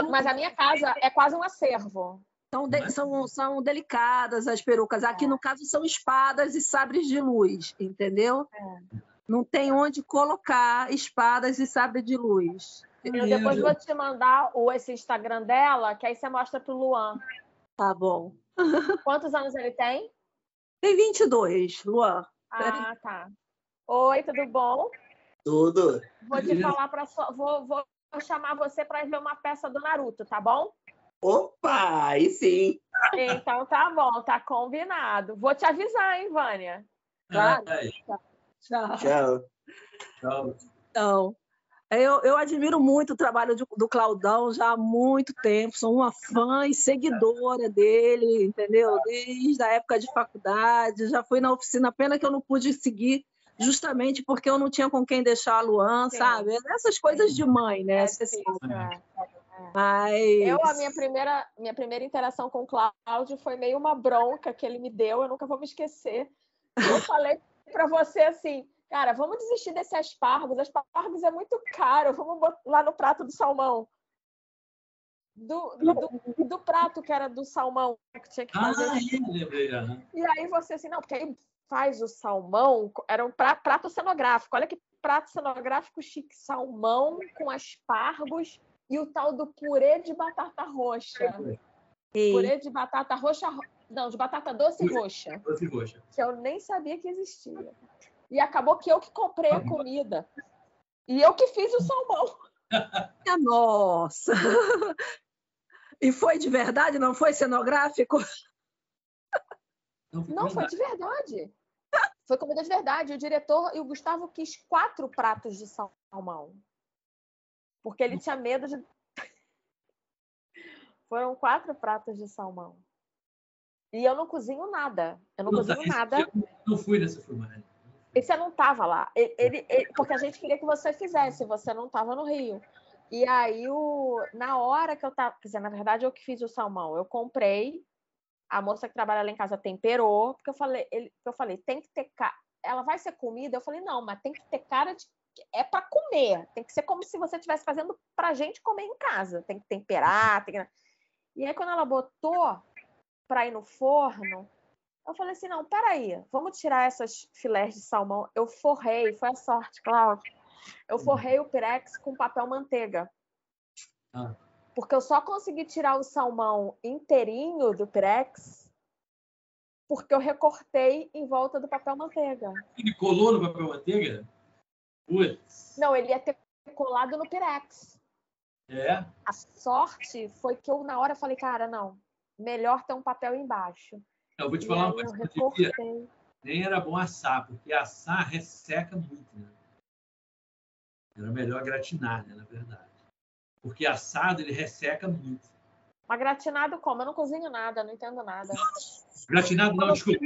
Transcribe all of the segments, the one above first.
Mas a minha casa é quase um acervo. São delicadas as perucas. Aqui, no caso, são espadas e sabres de luz, entendeu? Não tem onde colocar espadas e sabre de luz. Eu depois vou te mandar esse Instagram dela, que aí você mostra pro Luan. Tá bom. Quantos anos ele tem? Tem 22, Luan. Ah, tá. Oi, tudo bom? Tudo. Vou te falar vou chamar você para ver uma peça do Naruto, tá bom? Opa, aí sim. Então tá bom, tá combinado. Vou te avisar, hein, Vânia? Claro. Tchau. Tchau. Então, eu admiro muito o trabalho do Claudão já há muito tempo. Sou uma fã e seguidora dele, entendeu? Desde a época de faculdade. Já fui na oficina, pena que eu não pude seguir, justamente porque eu não tinha com quem deixar a Luan, sabe? Essas coisas de mãe, né? Mas... minha primeira interação com o Cláudio foi meio uma bronca que ele me deu, eu nunca vou me esquecer. Eu falei para você assim, cara, vamos desistir desse aspargos é muito caro, vamos botar lá no prato do salmão. Do prato que era do salmão, que tinha que fazer. Lembrei. E aí você assim, não, porque aí faz o salmão, era um prato cenográfico, olha que prato cenográfico chique, salmão com aspargos e o tal do purê de batata roxa. Purê de batata roxa, não, de batata doce roxa. Doce roxa. Que eu nem sabia que existia. E acabou que eu que comprei a comida. E eu que fiz o salmão. Nossa! E foi de verdade? Não foi cenográfico? Não, foi de verdade. Foi comida de verdade. O diretor e o Gustavo quis 4 pratos de salmão. Porque ele tinha medo de... Foram 4 pratos de salmão. E eu não cozinho nada. Eu não cozinho nada. Eu não fui nessa filmagem. E você não estava lá. Porque a gente queria que você fizesse. Você não estava no Rio. E aí, na hora que eu estava... Quer dizer, na verdade, eu que fiz o salmão. Eu comprei. A moça que trabalha lá em casa temperou. Porque eu falei, tem que ter... Ela vai ser comida? Eu falei, não, mas tem que ter cara de... É para comer. Tem que ser como se você estivesse fazendo pra gente comer em casa. Tem que temperar. E aí, quando ela botou para ir no forno, eu falei assim, não, peraí, vamos tirar essas filés de salmão. Eu forrei, foi a sorte, Cláudio. Eu forrei o pirex com papel manteiga. Porque eu só consegui tirar o salmão inteirinho do pirex porque eu recortei em volta do papel manteiga. Ele colou no papel manteiga? Putz. Não, ele ia ter colado no pirex. É? A sorte foi que eu, na hora, falei, cara, não, melhor ter um papel embaixo. Eu vou te falar uma coisa que eu devia. Nem era bom assar, porque assar resseca muito, né? Era melhor gratinar, né, na verdade. Porque assado, ele resseca muito. Mas gratinado como? Eu não cozinho nada, não entendo nada. Gratinado não, desculpa.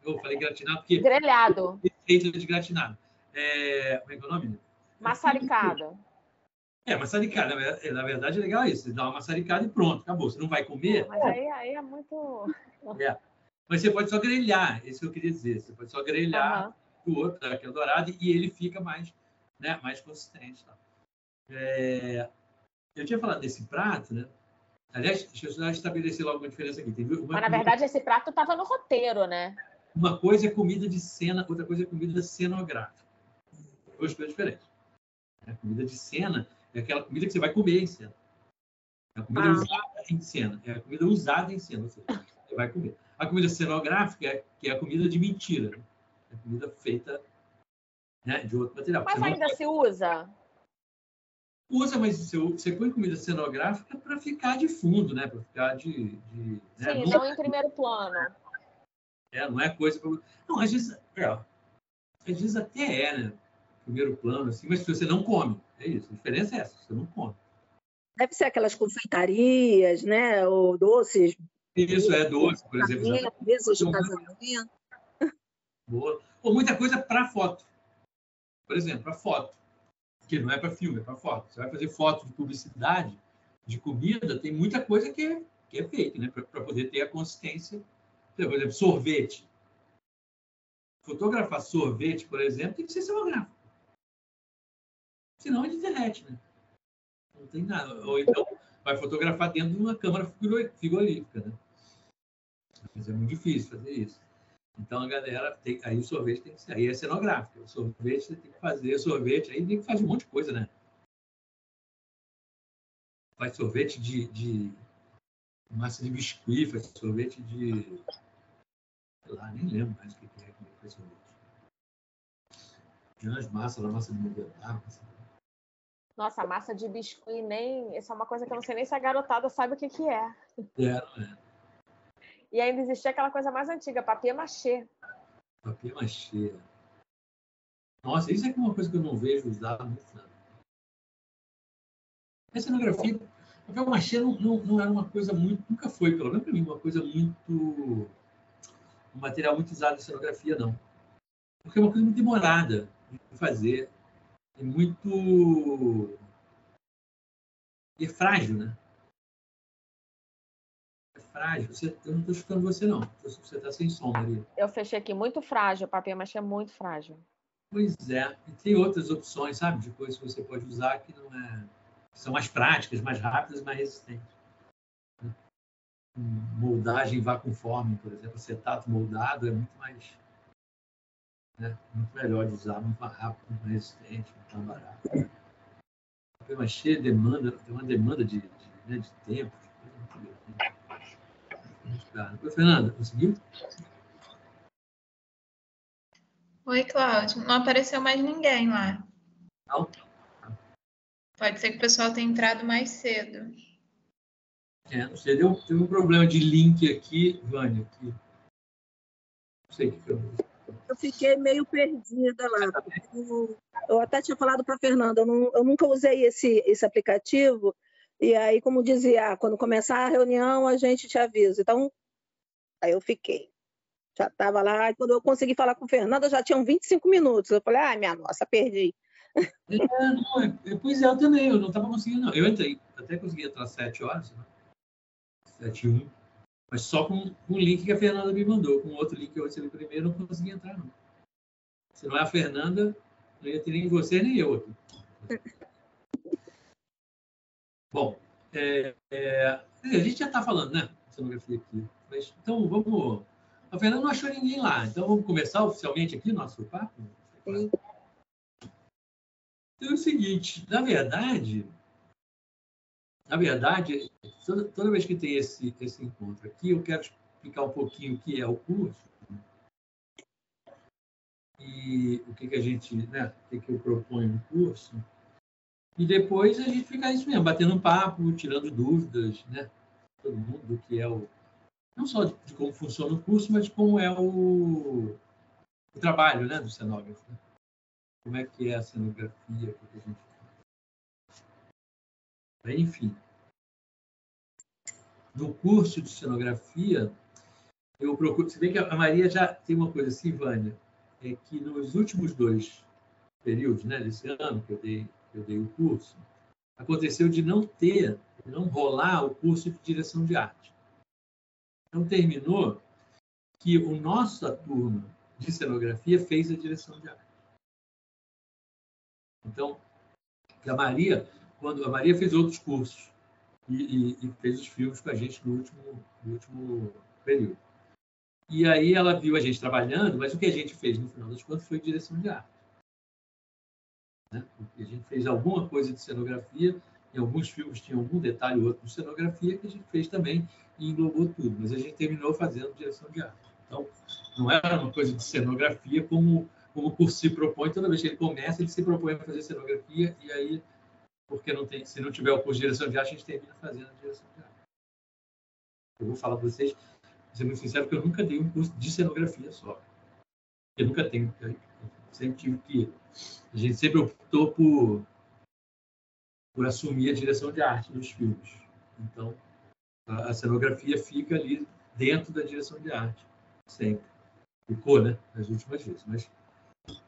Eu falei gratinado porque... Grelhado. Receita de gratinado. Como é que é o nome? Maçaricado. Maçaricado. Na verdade, é legal isso. Você dá uma maçaricada e pronto, acabou. Você não vai comer... Mas aí é muito... Mas você pode só grelhar, isso que eu queria dizer. Você pode só grelhar o outro, aquele dourado, e ele fica mais, né, mais consistente. Tá? Eu tinha falado desse prato, né? Aliás, deixa eu só estabelecer logo uma diferença aqui. Mas, na verdade, esse prato estava no roteiro, né? Uma coisa é comida de cena, outra coisa é comida cenográfica. Duas coisas diferentes. A comida de cena é aquela comida que você vai comer em cena. É a comida usada em cena. É a comida usada em cena, ou seja, você vai comer. A comida cenográfica que é a comida de mentira. Né? É a comida feita, né, de outro material. Mas ainda se usa? Usa, mas você põe comida cenográfica para ficar de fundo, né? Para ficar de Sim, né? Não em primeiro plano. Não é coisa... Não, às vezes até né? Primeiro plano, assim, mas se você não come. É isso, a diferença é essa, você não come. Deve ser aquelas confeitarias, né? Ou doces. Isso, doce, por exemplo. Mesas de casamento. Boa. Ou muita coisa para foto. Por exemplo, para foto. Que não é para filme, é para foto. Você vai fazer foto de publicidade, de comida, tem muita coisa que é feita, né? Para poder ter a consistência. Por exemplo, sorvete. Fotografar sorvete, por exemplo, tem que ser cenográfico. Senão ele derrete, né? Não tem nada. Ou então vai fotografar dentro de uma câmera frigorífica, né? Mas é muito difícil fazer isso. Então a galera tem, aí o sorvete tem que ser, aí é cenográfico. O sorvete você tem que fazer sorvete, aí tem que fazer um monte de coisa, né? Faz sorvete de massa de biscuit, faz sorvete de, sei lá, nem lembro mais o que é que faz sorvete. Tem umas massas, a massa de modelar. Nossa, massa de biscuit nem. Isso é uma coisa que eu não sei nem se a garotada sabe o que é. Não é. E ainda existia aquela coisa mais antiga, papier mâché. Papier mâché. Nossa, isso é uma coisa que eu não vejo usar muito nada. A cenografia, papel mâché não era uma coisa muito, nunca foi, pelo menos para mim, uma coisa muito, um material muito usado em cenografia, não. Porque é uma coisa muito demorada de fazer. É muito... E é frágil, né? É frágil. Eu não estou chutando você, não. Você está sem som, Maria. Eu fechei aqui, muito frágil, o papier mâché é muito frágil. Pois é. E tem outras opções, sabe? De coisas que você pode usar que não é... São mais práticas, mais rápidas, mais resistentes. Moldagem vacuumforme, por exemplo, acetato moldado é muito mais... Né? Muito melhor de usar, muito mais rápido, muito mais resistente, muito mais barato. O papel mâché tem uma demanda de tempo, de coisa muito grande. Oi, Fernanda, conseguiu? Oi, Cláudio. Não apareceu mais ninguém lá. Não? Pode ser que o pessoal tenha entrado mais cedo. Não sei, teve um problema de link aqui, Vânia, aqui. Não sei o que eu... Eu fiquei meio perdida lá. Eu até tinha falado para a Fernanda, eu nunca usei esse aplicativo, e aí, como dizia, quando começar a reunião, a gente te avisa. Então, aí eu fiquei. Já estava lá, e quando eu consegui falar com a Fernanda, já tinham 25 minutos. Eu falei, minha nossa, perdi. Pois é, eu também, eu não estava conseguindo, não. Eu entrei, até consegui entrar às 7 horas, né? 7h01, mas só com um link que a Fernanda me mandou. Com outro link que eu recebi primeiro, eu não consegui entrar, não. Se não é a Fernanda, não ia ter nem você, nem eu aqui. Bom, a gente já está falando, né? Cenografia aqui. Mas, então, vamos... A Fernanda não achou ninguém lá, então vamos começar oficialmente aqui o nosso papo? Sim. Então é o seguinte, na verdade, toda vez que tem esse encontro aqui, eu quero explicar um pouquinho o que é o curso e o que a gente, né, o que eu proponho no curso. E depois a gente fica isso mesmo, batendo um papo, tirando dúvidas, né? Todo mundo do que é não só de como funciona o curso, mas de como é o trabalho, né, do cenógrafo. Né? Como é que é a cenografia, o que a gente faz. Enfim. No curso de cenografia, eu procuro... Se bem que a Maria já tem uma coisa assim, Vânia, é que nos últimos 2 períodos, né, desse ano que eu dei o curso, aconteceu de não rolar o curso de direção de arte. Então, terminou que a nossa turma de cenografia fez a direção de arte. Então, a Maria fez outros cursos e fez os filmes com a gente no último período. E aí ela viu a gente trabalhando, mas o que a gente fez, no final das contas, foi direção de arte. Né? A gente fez alguma coisa de cenografia, em alguns filmes tinha algum detalhe ou outro de cenografia que a gente fez também e englobou tudo, mas a gente terminou fazendo direção de arte. Então, não era uma coisa de cenografia como o curso se propõe, toda vez que ele começa, ele se propõe a fazer cenografia, e aí, porque se não tiver o curso de direção de arte, a gente termina fazendo a direção de arte. Eu vou falar para vocês, vou ser muito sincero, que eu nunca dei um curso de cenografia só. Eu nunca tenho, eu sempre tive que... A gente sempre optou por assumir a direção de arte dos filmes. Então, a cenografia fica ali dentro da direção de arte, sempre. Ficou, né? Nas últimas vezes, mas...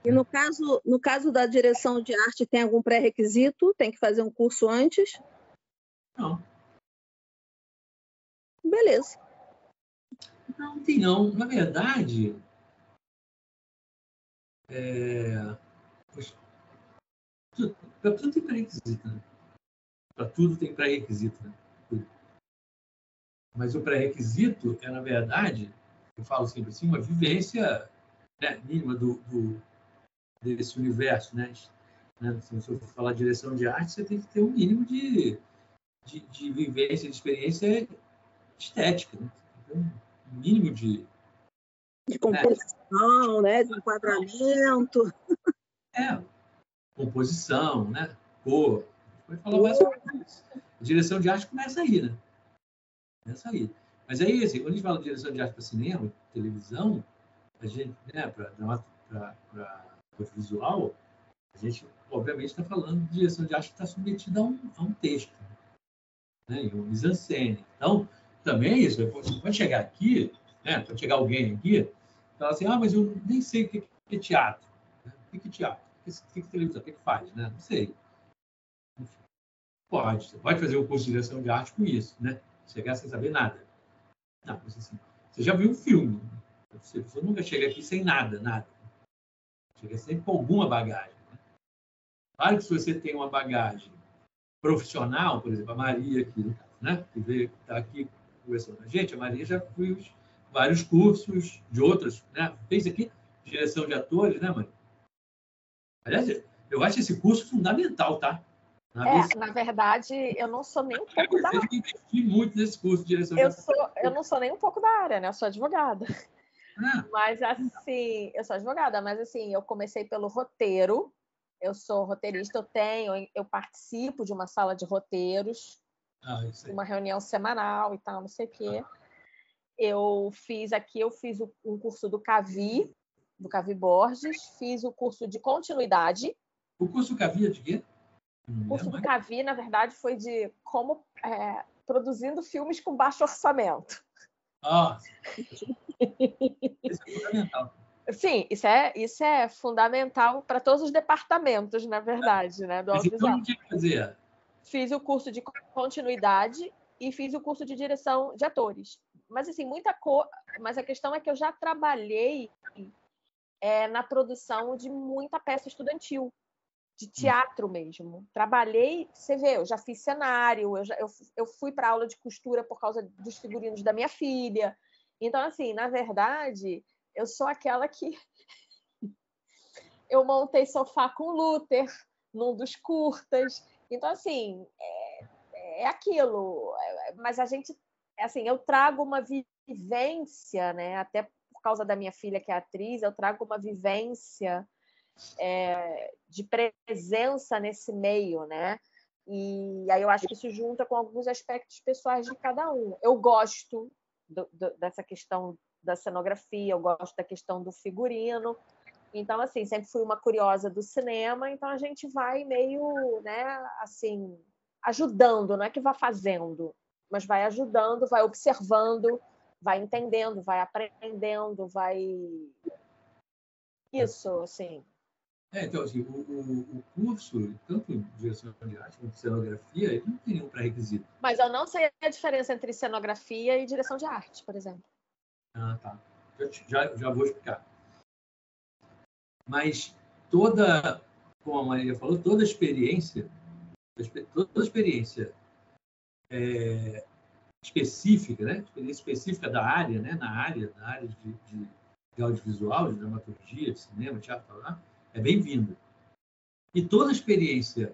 E no caso da direção de arte, tem algum pré-requisito? Tem que fazer um curso antes? Não. Beleza. Não tem não. Na verdade, tudo tem pré-requisito, né? para tudo tem pré-requisito, né? Tudo. Mas o pré-requisito é, na verdade, eu falo sempre assim, uma vivência, né, mínima desse universo, né? Se você for falar direção de arte, você tem que ter um mínimo de vivência, de experiência estética, né? Um mínimo de composição, né? De enquadramento. Composição, né? Cor. Pode falar mais sobre isso. A direção de arte começa aí, né? Começa aí. Mas aí, assim, quando a gente fala de direção de arte para cinema, televisão, a gente, né, para audiovisual, a gente, obviamente, está falando de direção de arte que está submetida a um texto, né? E um mise-en-scène. Então, também é isso. Você pode chegar aqui, né? Pode chegar alguém aqui e falar assim, mas eu nem sei o que é teatro. Né? O que é teatro? O que é televisão? O que faz? Né? Não sei. Você pode fazer um curso de direção de arte com isso, né? Chegar sem saber nada. Não, mas assim, você já viu um filme. Você nunca chega aqui sem nada. Chega sempre com alguma bagagem. Né? Claro que se você tem uma bagagem profissional, por exemplo, a Maria aqui, no caso, né? Que está aqui conversando com a gente, a Maria já fez vários cursos de outros, né? Fez aqui direção de atores, né, Maria? Aliás, eu acho esse curso fundamental, tá? Na verdade, eu não sou nem um pouco da área. Eu investi muito nesse curso de direção de atores. Eu não sou nem um pouco da área, né? Eu sou advogada. Mas assim, eu sou advogada, mas assim, eu comecei pelo roteiro. Eu sou roteirista, eu participo de uma sala de roteiros, uma reunião semanal e tal, não sei o quê. Eu fiz um curso do Cavi Borges, fiz o curso de continuidade. O curso Cavi é de quê? O curso do Cavi, na verdade, foi de como produzindo filmes com baixo orçamento. Isso é fundamental. Sim, isso é fundamental para todos os departamentos, na verdade, né, do audiovisual. Então, o que fazer? Fiz o curso de continuidade e fiz o curso de direção de atores. Mas, assim, mas a questão é que eu já trabalhei na produção de muita peça estudantil, de teatro mesmo. Trabalhei, você vê, eu já fiz cenário, eu fui para aula de costura por causa dos figurinos da minha filha. Então, assim, na verdade, eu sou aquela que eu montei sofá com Luther num dos curtas. Então, assim, é aquilo. Mas a gente, assim, eu trago uma vivência, né? Até por causa da minha filha, que é atriz, eu trago uma vivência de presença nesse meio, né? E aí eu acho que isso junta com alguns aspectos pessoais de cada um. Eu gosto dessa questão da cenografia, eu gosto da questão do figurino. Então, assim, sempre fui uma curiosa do cinema, então a gente vai meio, né, assim, ajudando, não é que vá fazendo, mas vai ajudando, vai observando, vai entendendo, vai aprendendo, vai... Isso, assim. Então, assim, o curso, tanto de direção de arte quanto de cenografia, ele não tem nenhum pré-requisito. Mas eu não sei a diferença entre cenografia e direção de arte, por exemplo. Tá. Já vou explicar. Mas como a Maria falou, toda experiência específica, né? Experiência específica da área, né? Na área de audiovisual, de dramaturgia, de cinema, teatro, é bem-vinda. E toda experiência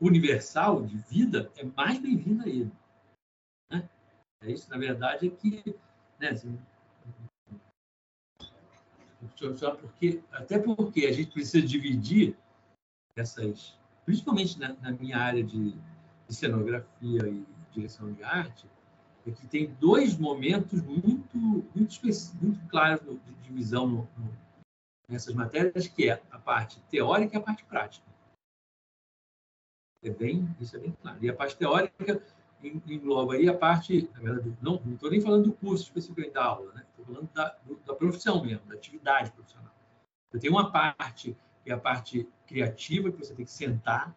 universal de vida é mais bem-vinda ainda. Né? É isso, na verdade, é que... Né, assim, até porque a gente precisa dividir essas... Principalmente na minha área de cenografia e direção de arte, é que tem dois momentos muito claros de divisão nessas matérias, que é a parte teórica e a parte prática. Isso é bem claro. E a parte teórica engloba aí a parte, na verdade, não estou nem falando do curso especificamente da aula, né? Estou falando da profissão mesmo, da atividade profissional. Eu tenho uma parte, que é a parte criativa, que você tem que sentar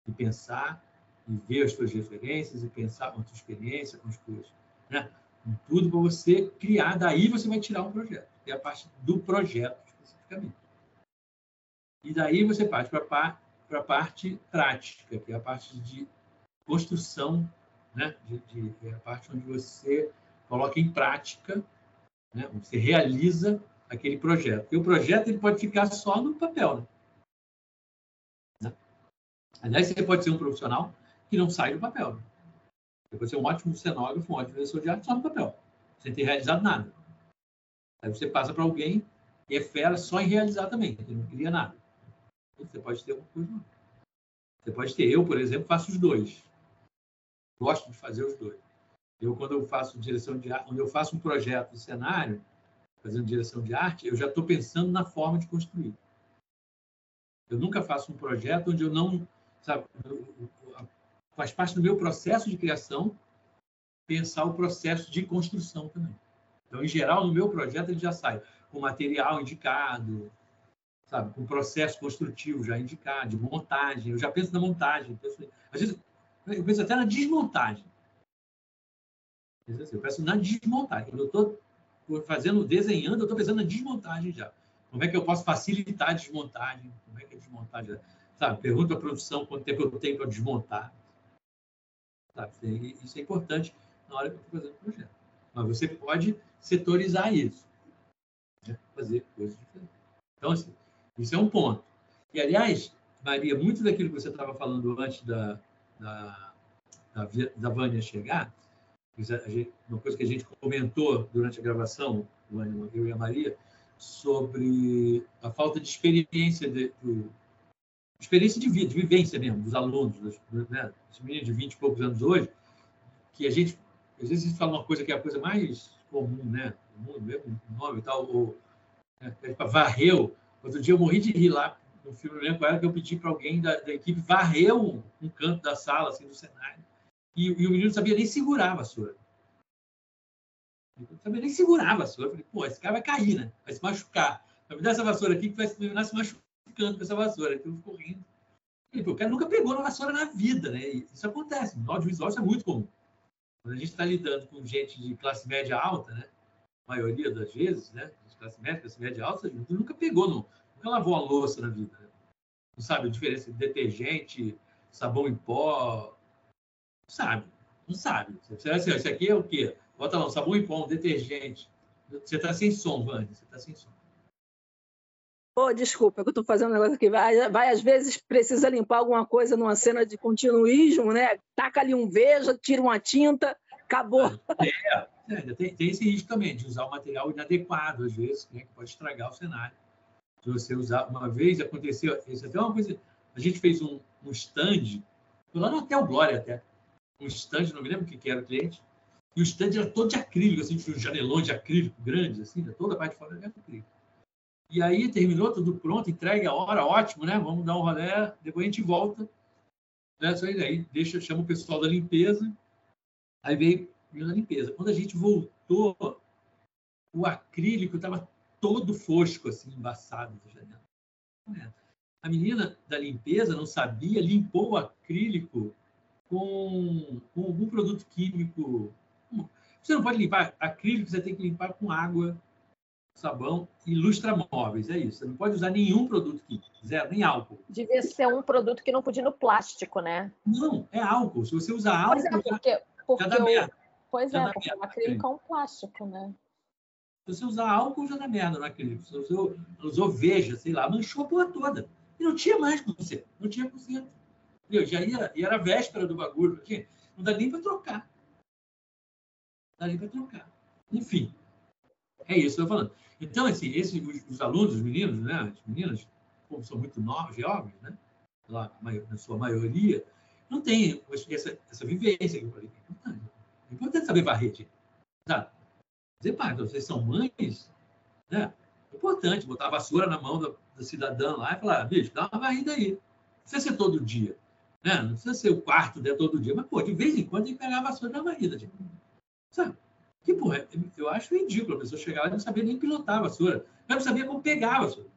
e pensar, e ver as suas referências, e pensar com a sua experiência, com as coisas, né? Tudo para você criar, daí você vai tirar um projeto. É a parte do projeto, especificamente. E daí você parte para para a parte prática, que é a parte de construção, né? É a parte onde você coloca em prática, né? Você realiza aquele projeto. E o projeto ele pode ficar só no papel, né? Aliás, você pode ser um profissional que não sai do papel. Né? Você pode ser um ótimo cenógrafo, um ótimo diretor de arte só no papel, sem ter realizado nada. Aí você passa para alguém que é fera só em realizar também, que não cria nada. Você pode ter alguma coisa. Você pode ter. Eu, por exemplo, faço os dois. Gosto de fazer os dois. Eu, quando eu faço direção de arte, quando eu faço um projeto de cenário, fazendo direção de arte, eu já estou pensando na forma de construir. Eu nunca faço um projeto onde eu não... Sabe, faz parte do meu processo de criação pensar o processo de construção também. Então, em geral, no meu projeto, ele já sai com material indicado, sabe, com processo construtivo já indicado, de montagem. Eu já penso na montagem. Às vezes, eu penso até na desmontagem. Eu penso na desmontagem. Quando eu estou desenhando, eu estou pensando na desmontagem já. Como é que eu posso facilitar a desmontagem? Como é que é a desmontagem? Sabe, pergunto à produção quanto tempo eu tenho para desmontar. Sabe? Isso é importante na hora que eu estou fazendo o projeto. Mas você pode setorizar isso. Né? Fazer coisas diferentes. Então, assim, isso é um ponto. E, aliás, Maria, muito daquilo que você estava falando antes da Vânia chegar, uma coisa que a gente comentou durante a gravação, eu e a Maria, sobre a falta de experiência experiência de vida, de vivência mesmo, dos alunos, né? Os meninos de 20 e poucos anos hoje, que a gente, às vezes, fala uma coisa que é a coisa mais comum, né? No mundo, mesmo nome e tal, ou varreu. Outro dia eu morri de rir lá no filme, eu lembro qual era que eu pedi para alguém da equipe varreu um canto da sala, assim, do cenário, e o menino não sabia nem segurar a vassoura. Não sabia nem segurar a vassoura. Eu falei, pô, esse cara vai cair, né? Vai se machucar. Vai me dar essa vassoura aqui que vai terminar se machucando com essa vassoura. Então ficou rindo. O cara nunca pegou na vassoura na vida, né? E isso acontece. No audiovisual isso é muito comum. Quando a gente está lidando com gente de classe média alta, né? A maioria das vezes, né? De classe média alta, a gente nunca pegou, nunca lavou a louça na vida. Né? Não sabe a diferença de detergente, sabão em pó. Não sabe. Não sabe. Você vai assim, isso aqui é o quê? Bota lá um sabão em pó, um detergente. Você está sem som, Vânia. Você está sem som. Oh, desculpa, que eu estou fazendo um negócio aqui. Vai, às vezes, precisa limpar alguma coisa numa cena de continuismo, né? Taca ali um veja, tira uma tinta, acabou. Tem esse risco também, de usar o material inadequado, às vezes, né, que pode estragar o cenário. Se você usar... Uma vez aconteceu... Isso até uma coisa... A gente fez um stand, foi lá no Hotel Glória até, um stand, não me lembro o que era o cliente, e o stand era todo de acrílico, assim, tinha um janelão de acrílico grande, assim, toda a parte de fora era acrílico. E aí terminou tudo pronto, entregue a hora, ótimo, né? Vamos dar um rolê, depois a gente volta. Né? Só aí chama o pessoal da limpeza, aí veio a limpeza. Quando a gente voltou, o acrílico estava todo fosco, assim, embaçado da janela. A menina da limpeza não sabia, limpou o acrílico com algum produto químico. Você não pode limpar acrílico, você tem que limpar com água, sabão e lustramóveis, é isso. Você não pode usar nenhum produto químico, zero, nem álcool. Devia ser um produto que não podia ir no plástico, né? Não, é álcool. Se você usar álcool... Pois é, já dá merda. Pois é, porque o acrílico é um plástico, né? Se você usar álcool, já dá merda no acrílico. Se você usou veja, sei lá, manchou a porra toda. E não tinha mais conserto. Não tinha conserto. E era a véspera do bagulho. Não dá nem para trocar. Não dá nem para trocar. Enfim. É isso que eu estou falando. Então, assim, os alunos, os meninos, né? As meninas, como são muito novos, jovens, né? Lá, na sua maioria, não tem essa vivência que eu falei. É importante saber varrer, gente. Sabe? Vocês são mães, né? É importante botar a vassoura na mão da cidadã lá e falar, bicho, dá uma varrida aí. Não precisa ser todo dia. Né? Não precisa ser o quarto dela todo dia. Mas, pô, de vez em quando tem que pegar a vassoura e dar uma varrida, gente. Sabe? Que, porra, eu acho ridículo a pessoa chegar lá e não saber nem pilotar a vassoura. Eu não sabia como pegar a vassoura.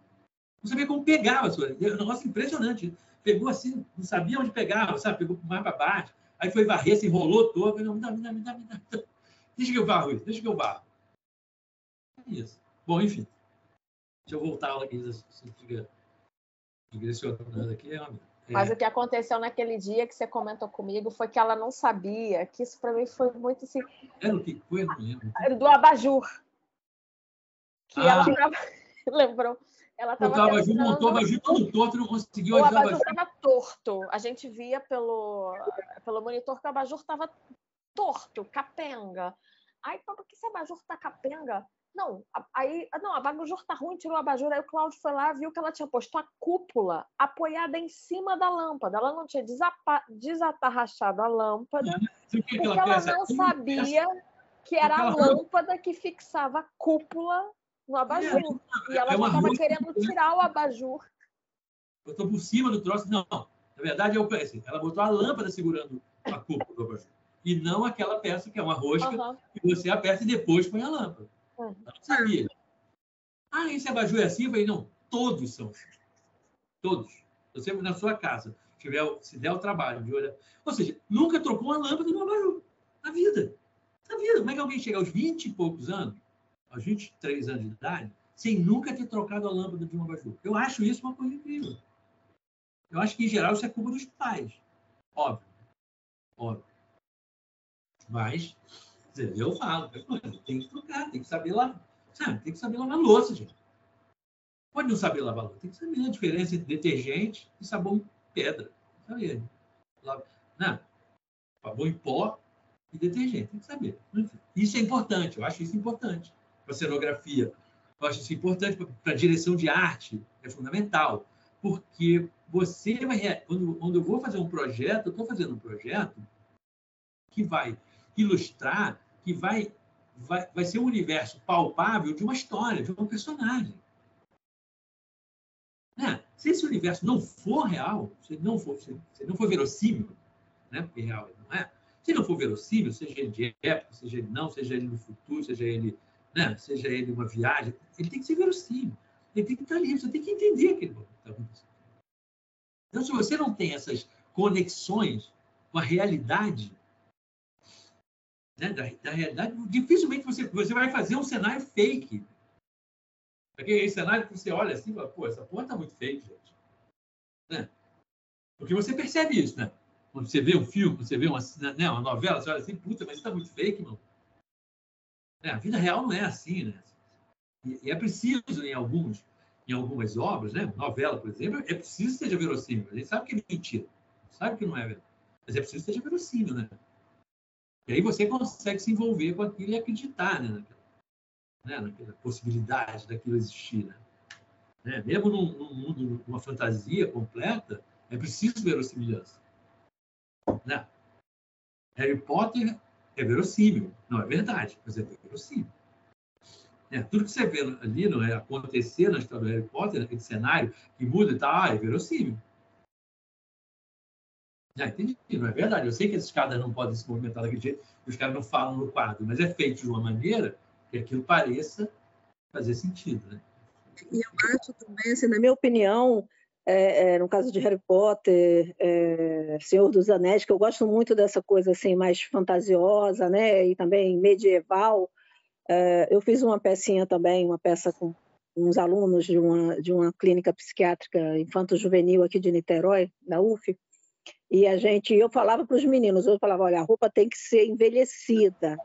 Não sabia como pegar a vassoura. É um negócio impressionante. Pegou assim, não sabia onde pegava, sabe? Pegou mais para baixo. Aí foi varrer, se enrolou todo. Falei, não, me dá. Deixa que eu varro isso, deixa que eu varro. É isso. Bom, enfim. Deixa eu voltar aqui. Se fica direcionando aqui, é uma merda. Mas o que aconteceu naquele dia que você comentou comigo foi que ela não sabia, que isso para mim foi muito assim. Era o que foi? Não lembro. Do abajur. Que ela tava, lembrou? Ela estava montou o abajur todo torto, não conseguiu o ajudar abajur estava torto. A gente via pelo monitor que o abajur estava torto, capenga. Aí, por que esse abajur está capenga? Não, o abajur tá ruim, tirou o abajur. Aí o Cláudio foi lá, viu que ela tinha posto a cúpula apoiada em cima da lâmpada. Ela não tinha desatarrachado a lâmpada, porque ela não sabia que era a lâmpada que fixava a cúpula no abajur. E ela já estava querendo tirar o abajur. Eu estou por cima do troço. Não, na verdade, ela botou a lâmpada segurando a cúpula do abajur. E não aquela peça que é uma rosca que você aperta e depois põe a lâmpada. Eu não sabia. Esse abajur é assim? Eu falei, não, todos são. Todos. Você, na sua casa, se der o trabalho de olhar. Ou seja, nunca trocou uma lâmpada no abajur. Na vida. Na vida. Como é que alguém chega aos 20 e poucos anos, aos 23 anos de idade, sem nunca ter trocado a lâmpada de um abajur? Eu acho isso uma coisa incrível. Eu acho que, em geral, isso é culpa dos pais. Óbvio. Mas, eu falo, tem que trocar, tem que saber lavar. Sabe? Tem que saber lavar louça, gente. Pode não saber lavar louça. Tem que saber a diferença entre detergente e sabão em pedra. Sabe? Sabão em pó e detergente. Tem que saber. Isso é importante. Eu acho isso importante para a cenografia. Eu acho isso importante para a direção de arte. É fundamental. Porque você vai... Quando eu vou fazer um projeto, eu estou fazendo um projeto que vai ilustrar, que vai ser um universo palpável de uma história, de um personagem. Se esse universo não for real, se não for verossímil, né? Porque real ele não é, se não for verossímil, seja ele de época, seja ele não, seja ele no futuro, seja ele uma viagem, ele tem que ser verossímil. Ele tem que estar ali, você tem que entender aquele que está acontecendo. Então, se você não tem essas conexões com a realidade, da realidade, dificilmente você vai fazer um cenário fake. Aquele cenário que você olha assim e fala, pô, essa porra tá muito fake, gente. Né? Porque você percebe isso, né? Quando você vê um filme, quando você vê uma novela, você olha assim, puta, mas isso tá muito fake, mano. A vida real não é assim, né? E é preciso, em algumas obras, né? Novela, por exemplo, é preciso que seja verossímil. A gente sabe que é mentira, sabe que não é verdade. Mas é preciso que seja verossímil, né? E aí você consegue se envolver com aquilo e acreditar, né? Naquela possibilidade daquilo existir. Né? Mesmo num mundo, numa fantasia completa, é preciso verossimilhança. Né? Harry Potter é verossímil. Não é verdade, mas é verossímil. Tudo que você vê ali não é acontecer na história do Harry Potter, naquele cenário que muda e tal, é verossímil. Entendi, não é verdade. Eu sei que esses caras não podem se movimentar daquele jeito, os caras não falam no quadro, mas é feito de uma maneira que aquilo pareça fazer sentido. Né? E eu acho também, assim, na minha opinião, no caso de Harry Potter, Senhor dos Anéis, que eu gosto muito dessa coisa assim, mais fantasiosa, né? E também medieval. Eu fiz uma pecinha também, uma peça com uns alunos de uma clínica psiquiátrica infanto-juvenil aqui de Niterói, da UF, e eu falava para os meninos, eu falava, olha, a roupa tem que ser envelhecida,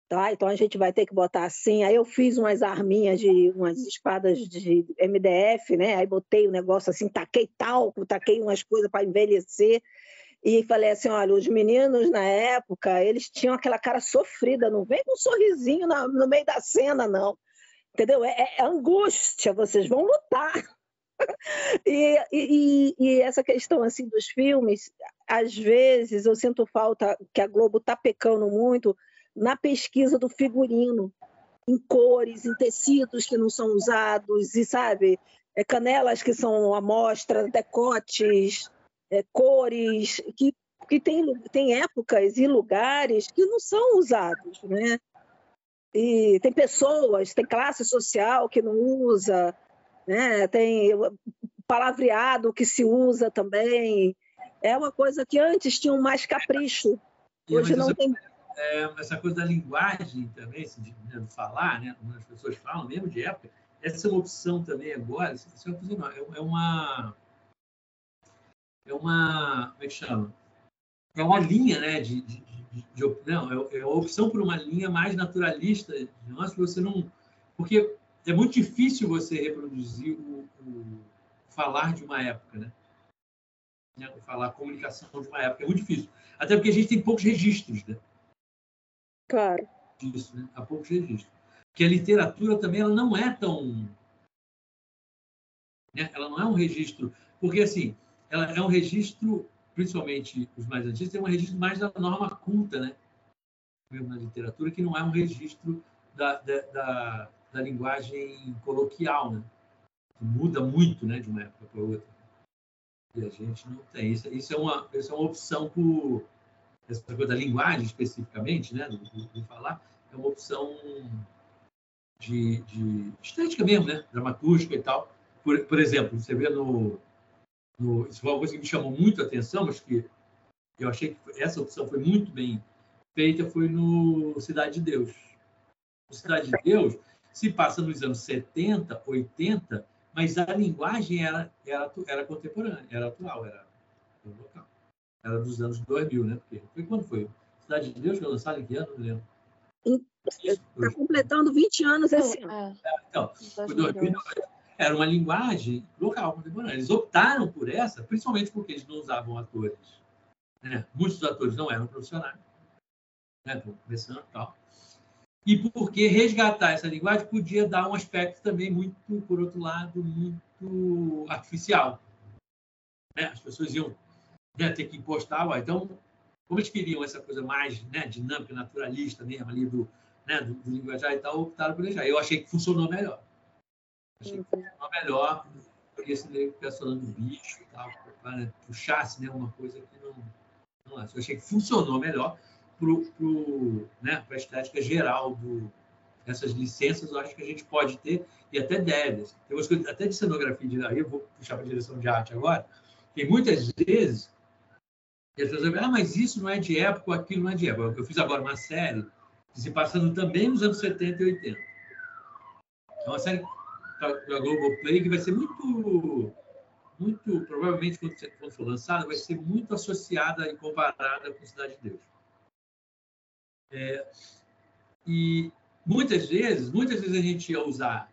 tá? Então a gente vai ter que botar assim. Aí eu fiz umas arminhas umas espadas de MDF, né? Aí botei o negócio assim, taquei talco, taquei umas coisas para envelhecer. E falei assim, olha, os meninos na época, eles tinham aquela cara sofrida, não vem com um sorrisinho no meio da cena, não. Entendeu? É angústia, vocês vão lutar. E essa questão assim dos filmes, às vezes eu sinto falta que a Globo está pecando muito na pesquisa do figurino, em cores, em tecidos que não são usados, e sabe, canelas que são amostra, decotes, cores, que tem épocas e lugares que não são usados, né? E tem pessoas, tem classe social que não usa, né? Tem palavreado que se usa também. É uma coisa que antes tinha mais capricho, hoje não tem. Essa coisa da linguagem também, assim, de falar, né? Como as pessoas falam, mesmo de época, essa é uma opção também agora. É uma uma, como é que chama? É uma linha, né, não, é a opção por uma linha mais naturalista. Nossa, você não, porque é muito difícil você reproduzir o falar de uma época, né? O falar a comunicação de uma época é muito difícil, até porque a gente tem poucos registros, né? Claro. Disso, né? Há poucos registros. Porque a literatura também ela não é tão, né? Ela não é um registro, porque assim, ela é um registro, principalmente os mais antigos, tem um registro mais da norma culta, né? Mesmo na literatura, que não é um registro da linguagem coloquial, né? Que muda muito, né, de uma época para outra. E a gente não tem. Isso é uma opção por essa coisa da linguagem especificamente, né, do falar, é uma opção de estética mesmo, né, dramatúrgica e tal. Por exemplo, você vê isso foi uma coisa que me chamou muito a atenção, mas que eu achei que essa opção foi muito bem feita, foi no Cidade de Deus. O Cidade de Deus se passa nos anos 70, 80, mas a linguagem era contemporânea, era atual, era local. Era dos anos 2000, né? Porque foi quando foi? Cidade de Deus foi lançado em que ano? Não lembro. Está completando 20 anos esse ano. Então, foi 2000, era uma linguagem local, contemporânea. Eles optaram por essa, principalmente porque eles não usavam atores. Né? Muitos dos atores não eram profissionais, né? Estão começando e tal. E porque resgatar essa linguagem podia dar um aspecto também muito, por outro lado, muito artificial. Né? As pessoas iam, né, ter que impostar. Então, como eles queriam essa coisa mais, né, dinâmica, naturalista mesmo, ali do linguajar e tal, optaram por deixar. Eu achei que funcionou melhor. Achei que funcionou melhor, porque esse meio que ficar falando bicho e tal, para puxasse, né, uma coisa que não é. Eu achei que funcionou melhor para a estética geral dessas licenças. Eu acho que a gente pode ter e até deve. Assim. Tem umas coisas, até de cenografia, aí eu vou puxar para a direção de arte agora. Tem muitas vezes que as pessoas dizem, mas isso não é de época, aquilo não é de época. Eu fiz agora uma série que se passando também nos anos 70 e 80. É uma série da Globoplay que vai ser muito, provavelmente, quando for lançada, vai ser muito associada e comparada com Cidade de Deus. E muitas vezes a gente ia usar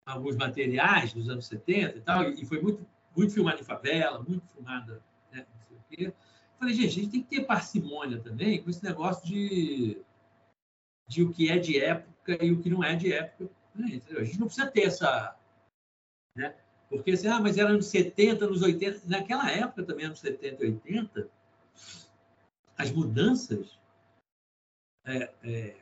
alguns materiais dos anos 70 e tal, e foi muito filmado em favela, muito filmada, né, não sei o quê. Falei, gente, a gente tem que ter parcimônia também com esse negócio de o que é de época e o que não é de época. Né? A gente não precisa ter essa... Né? Porque assim, mas era nos 70, nos 80... Naquela época também, anos 70 e 80, as mudanças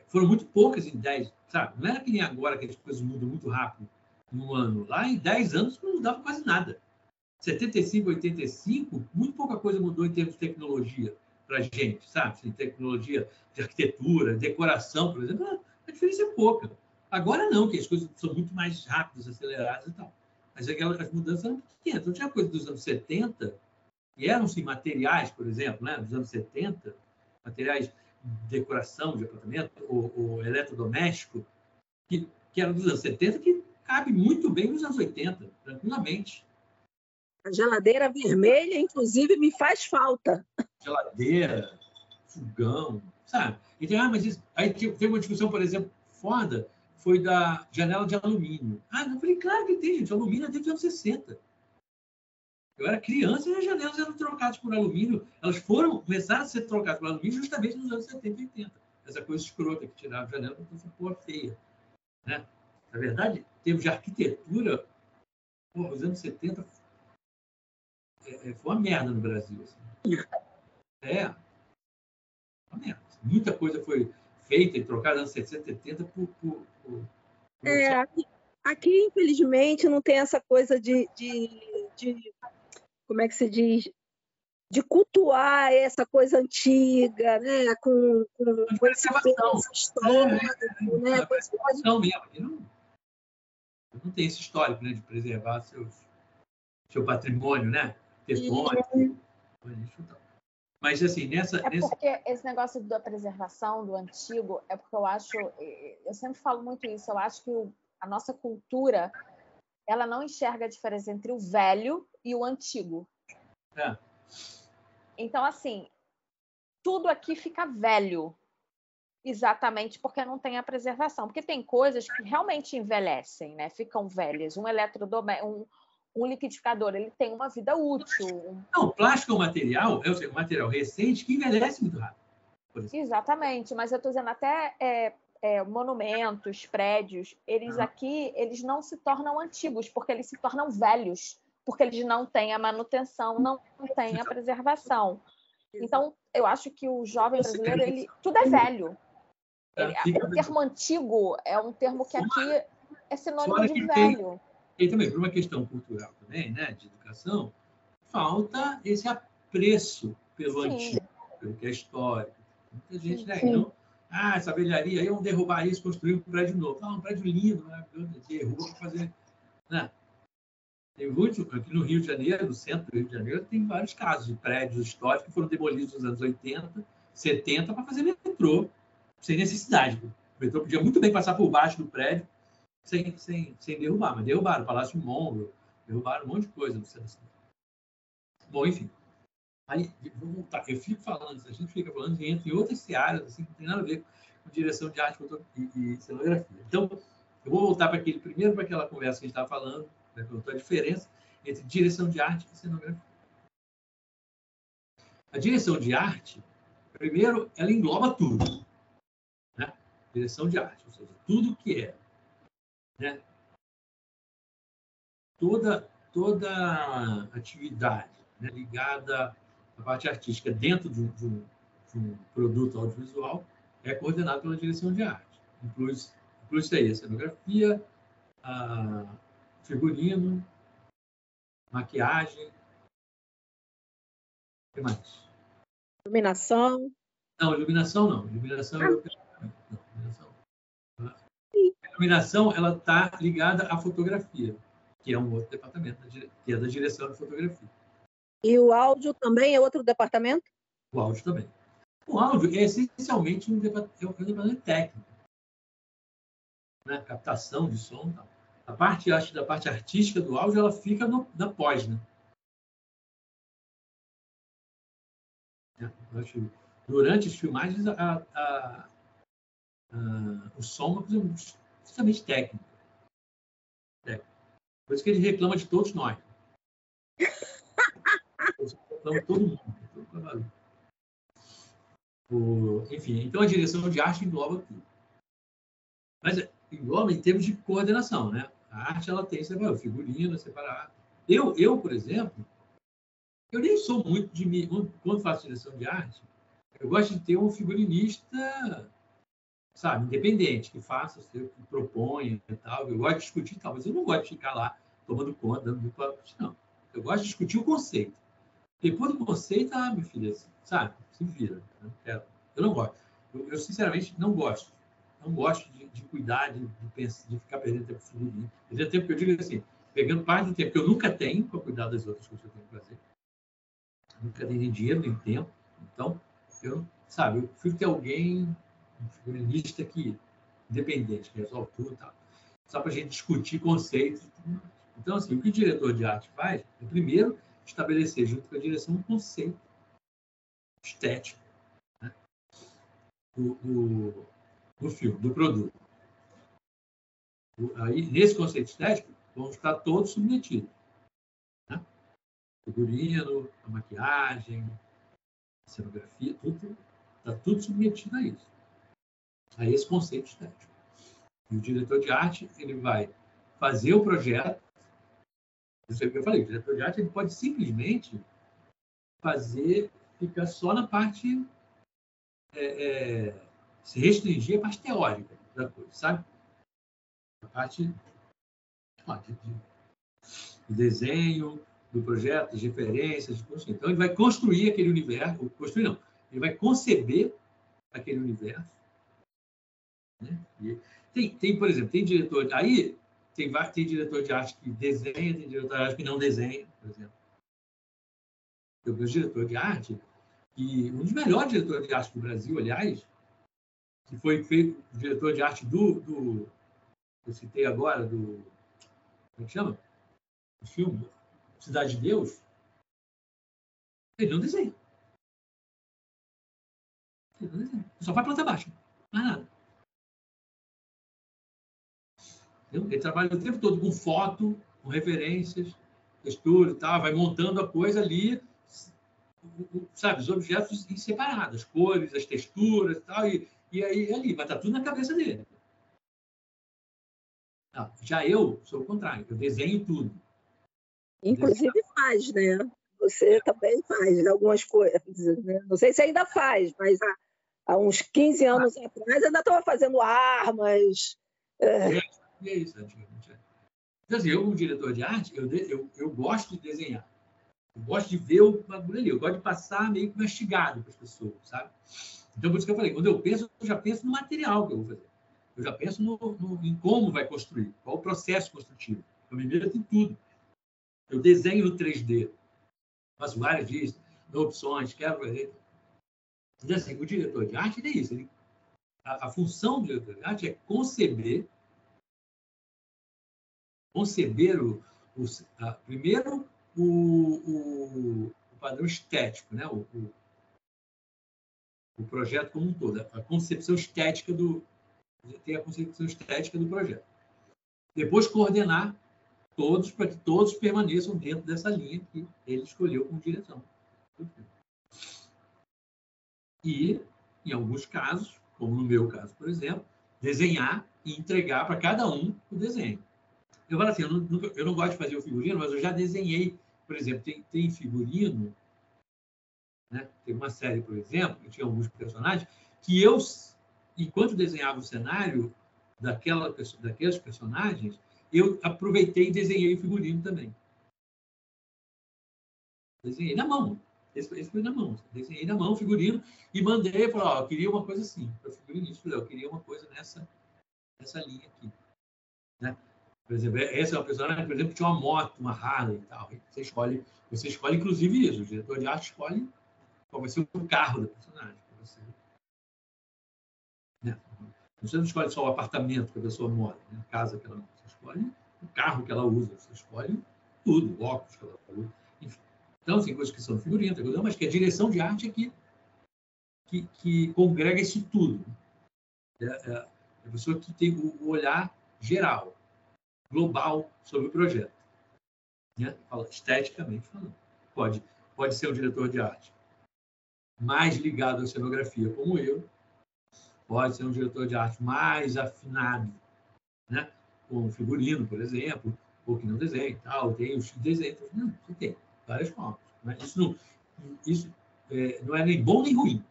foram muito poucas em 10, sabe? Não era que nem agora que as coisas mudam muito rápido no ano. Lá em 10 anos não mudava quase nada. 75, 85, muito pouca coisa mudou em termos de tecnologia para a gente, sabe? Assim, tecnologia de arquitetura, decoração, por exemplo, a diferença é pouca. Agora não, que as coisas são muito mais rápidas, aceleradas e tal. Mas as mudanças eram pequenas. Então tinha coisa dos anos 70, e eram-se materiais, por exemplo, né? Dos anos 70, materiais de decoração de apartamento, ou eletrodoméstico, que eram dos anos 70, que cabe muito bem nos anos 80, tranquilamente. A geladeira vermelha, inclusive, me faz falta. Geladeira, fogão, sabe? Então, mas isso... Aí teve uma discussão, por exemplo, foda, foi da janela de alumínio. Eu falei, claro que tem, gente, alumínio é desde os anos 60. Eu era criança e as janelas eram trocadas por alumínio. Elas começaram a ser trocadas por alumínio justamente nos anos 70 e 80. Essa coisa escrota que tirava a janela para essa porra feia. Né? Na verdade, em termos de arquitetura, os anos 70 foi uma merda no Brasil. Assim. Uma merda. Muita coisa foi feita e trocada nos anos 70 e 80 por aqui, infelizmente, não tem essa coisa de como é que se diz? De cultuar essa coisa antiga, né? Com esse peso histórico, né? Não mesmo. Não tem esse histórico, né, de preservar seu patrimônio, né? Arquitetônico. Mas, assim, porque esse negócio da preservação do antigo, é porque eu sempre falo muito isso, eu acho que a nossa cultura, ela não enxerga a diferença entre o velho e o antigo. Então, assim, tudo aqui fica velho, exatamente porque não tem a preservação. Porque tem coisas que realmente envelhecem, né? Ficam velhas. Um eletrodoméstico, um liquidificador, ele tem uma vida útil. Não, plástico é um material, um material recente que envelhece muito rápido. Exatamente, mas eu estou dizendo até monumentos, prédios, eles aqui, eles não se tornam antigos, porque eles se tornam velhos, porque eles não têm a manutenção, não têm a preservação. Então, eu acho que o jovem brasileiro, tudo é velho. O termo antigo é um termo que aqui é sinônimo de velho. E também, por uma questão cultural também, né, de educação, falta esse apreço pelo antigo, pelo que é histórico. Muita gente, né? Então, essa velharia, aí vão derrubar isso, construir um prédio novo. Um prédio lindo, maravilhoso, derruba para fazer... Né? Tem muito, aqui no Rio de Janeiro, no centro do Rio de Janeiro, tem vários casos de prédios históricos que foram demolidos nos anos 80, 70, para fazer metrô, sem necessidade. O metrô podia muito bem passar por baixo do prédio, sem derrubar, mas derrubaram o Palácio Mongo, derrubaram um monte de coisa no centro da cidade. Bom, enfim. Aí, vou voltar. Eu fico falando, a gente fica falando e entra em outras searas, assim, que não tem nada a ver com direção de arte e cenografia. Então, eu vou voltar para aquela conversa que a gente estava falando, né, a diferença entre direção de arte e cenografia. A direção de arte, primeiro, ela engloba tudo. Né? Direção de arte, ou seja, tudo que é. Né? Toda atividade, né, ligada à parte artística dentro de um produto audiovisual é coordenada pela direção de arte. Inclui isso aí, a cenografia, a figurino, maquiagem. O que mais? Iluminação. Não, iluminação não. A iluminação ela está ligada à fotografia, que é um outro departamento, que é da direção de fotografia. E o áudio também é outro departamento? O áudio também. O áudio é essencialmente um departamento técnico. Né? Captação de som. Tal. A parte artística do áudio ela fica na pós. Né? Durante as filmagens, o som é uma coisa justamente técnica. Por isso que ele reclama de todos nós. Reclama de todo mundo. Enfim, então a direção de arte engloba tudo. Mas engloba em termos de coordenação, né? A arte ela tem separado, figurino, separado. Eu, por exemplo, eu nem sou muito de mim. Quando faço direção de arte, eu gosto de ter um figurinista, sabe, independente, que faça, que proponha e tal. Eu gosto de discutir tal, mas eu não gosto de ficar lá tomando conta, dando muito. Não. Eu gosto de discutir o conceito. Depois do conceito, minha filha, sabe, se vira. Eu não gosto. Eu sinceramente, não gosto. Não gosto de cuidar, de ficar perdendo tempo com figurinha. Perdendo tempo que eu digo assim, pegando parte do tempo que eu nunca tenho para cuidar das outras coisas que eu tenho que fazer. Nunca tenho nem dinheiro, nem tempo. Então, eu prefiro ter alguém, um figurinista independente, que resolve tudo e tal. Só para a gente discutir conceitos. Então, assim, o que o diretor de arte faz é, primeiro, estabelecer, junto com a direção, um conceito estético, né, do filme, do produto. Aí, nesse conceito estético, vão estar todos submetidos. Né? O figurino, a maquiagem, a cenografia, está tudo submetido a isso. A esse conceito estético. E o diretor de arte, ele vai fazer o projeto. Isso é o que eu falei, o diretor de arte ele pode simplesmente ficar só na parte, se restringir à parte teórica da coisa, sabe? A parte de desenho, do projeto, das referências, de construção. Então, ele vai construir aquele universo, ele vai conceber aquele universo. Né? Tem, por exemplo, tem diretor, aí tem diretor de arte que desenha, tem diretor de arte que não desenha, por exemplo. Eu vejo diretor de arte, e um dos melhores diretores de arte do Brasil, aliás, que foi feito o diretor de arte eu citei agora, como é que chama? O filme Cidade de Deus. Ele não desenha. Ele não desenha. Só faz planta baixa. Mais nada. Ele trabalha o tempo todo com foto, com referências, textura e tal, vai montando a coisa ali, sabe, os objetos em separados, as cores, as texturas e tal, e aí ali, vai estar tudo na cabeça dele. Não, já eu sou o contrário, eu desenho tudo. Inclusive faz, né? Você também faz algumas coisas, né? Não sei se ainda faz, mas há uns 15 anos atrás ainda estava fazendo armas. É isso, antigamente. Então, assim, eu, como diretor de arte, eu gosto de desenhar. Eu gosto de ver o bagulho ali. Eu gosto de passar meio que mastigado para as pessoas, sabe? Então, por isso que eu falei, quando eu penso, eu já penso no material que eu vou fazer. Eu já penso em como vai construir, qual o processo construtivo. Eu me meto em tudo. Eu desenho no 3D. Faço várias vistas, dou opções, quebro. Então, assim, o diretor de arte é isso. A função do diretor de arte é conceber primeiro o padrão estético, né? O projeto como um todo, a concepção estética tem a concepção estética do projeto. Depois coordenar todos para que todos permaneçam dentro dessa linha que ele escolheu como direção. E, em alguns casos, como no meu caso, por exemplo, desenhar e entregar para cada um o desenho. Eu falo assim, eu não gosto de fazer o figurino, mas eu já desenhei, por exemplo, tem figurino, né? Tem uma série, por exemplo, que tinha alguns personagens, que eu, enquanto desenhava o cenário daqueles personagens, eu aproveitei e desenhei o figurino também. Desenhei na mão. Esse foi na mão. Desenhei na mão o figurino e mandei, falei, ó, eu queria uma coisa assim. Para o figurinista, eu queria uma coisa nessa linha aqui. Né? Por exemplo, essa é uma personagem, por exemplo, que tinha uma moto, uma Harley e tal. Você escolhe inclusive isso. O diretor de arte escolhe qual vai ser o carro da personagem. Né? Você não escolhe só o apartamento que a pessoa mora, né? A casa que ela mora. Você escolhe o carro que ela usa. Você escolhe tudo, o óculos que ela usa. Enfim. Então, assim, coisas que são figurinas, mas que a direção de arte é que congrega isso tudo. É a pessoa que tem o olhar geral, global sobre o projeto. Né? Fala, esteticamente falando. Pode ser um diretor de arte mais ligado à cenografia, como eu. Pode ser um diretor de arte mais afinado, né? Com figurino, por exemplo, ou que não desenha e tal. Tem os que desenham. Não, você tem várias formas. Mas isso não é nem bom nem ruim.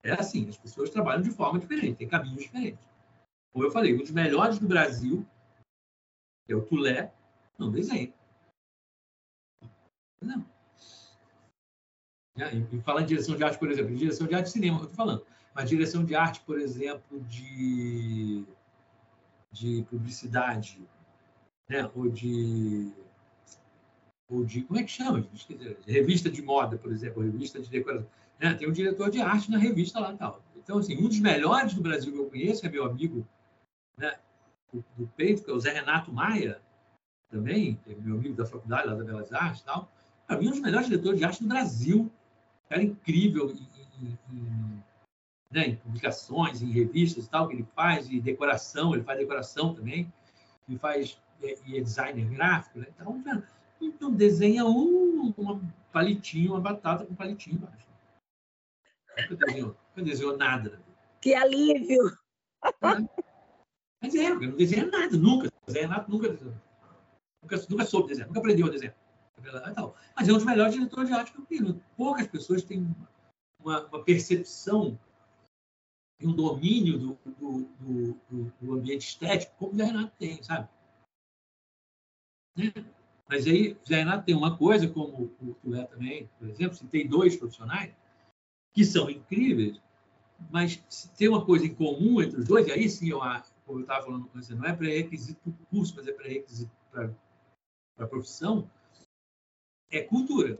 É assim, as pessoas trabalham de forma diferente, tem caminhos diferentes. Como eu falei, um dos melhores do Brasil, que é o Tulé, não desenha. Não. E falar em direção de arte, por exemplo, direção de arte de cinema, eu estou falando, mas direção de arte, por exemplo, de publicidade, né? ou de como é que chama? Revista de moda, por exemplo, revista de decoração. Né? Tem um diretor de arte na revista lá e tal. Então, assim, um dos melhores do Brasil que eu conheço é meu amigo, né, do peito, que é o Zé Renato Maia, também, que é meu amigo da faculdade lá da Belas Artes e tal. Para mim, um dos melhores diretores de arte do Brasil. Cara incrível em publicações, em revistas e tal, que ele faz, e decoração, ele faz decoração também, ele faz, e é designer gráfico, né? Então desenha um palitinho, uma batata com palitinho embaixo. Nunca desenhou nada. Que alívio! Mas não desenha nada, nunca. Nunca soube desenhar, nunca aprendeu a desenhar. Mas é um dos melhores diretores de arte que eu tenho. Poucas pessoas têm uma percepção e um domínio do ambiente estético como o Zé Renato tem, sabe? Mas aí, o Zé Renato tem uma coisa, como o Tulé também, por exemplo, se tem dois profissionais que são incríveis, mas se tem uma coisa em comum entre os dois, e aí sim, como eu estava falando, não é pré-requisito para o curso, mas é pré-requisito para a profissão, é cultura.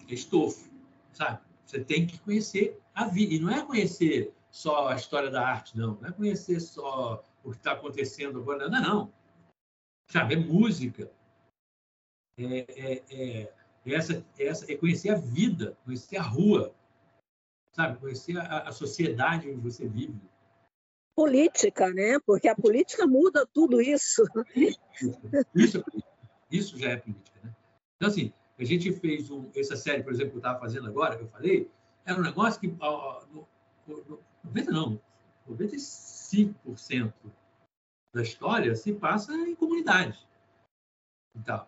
É estofo, sabe? Você tem que conhecer a vida. E não é conhecer só a história da arte, não. Não é conhecer só o que está acontecendo agora. Não. Sabe? É música. é conhecer a vida, conhecer a rua, sabe? Conhecer a sociedade onde você vive. Política, né? Porque a política muda tudo isso. Isso é política. Isso já é política, né? Então, assim, a gente fez essa série, por exemplo, que eu estava fazendo agora, que eu falei, era um negócio que 95% da história se passa em comunidades e tal,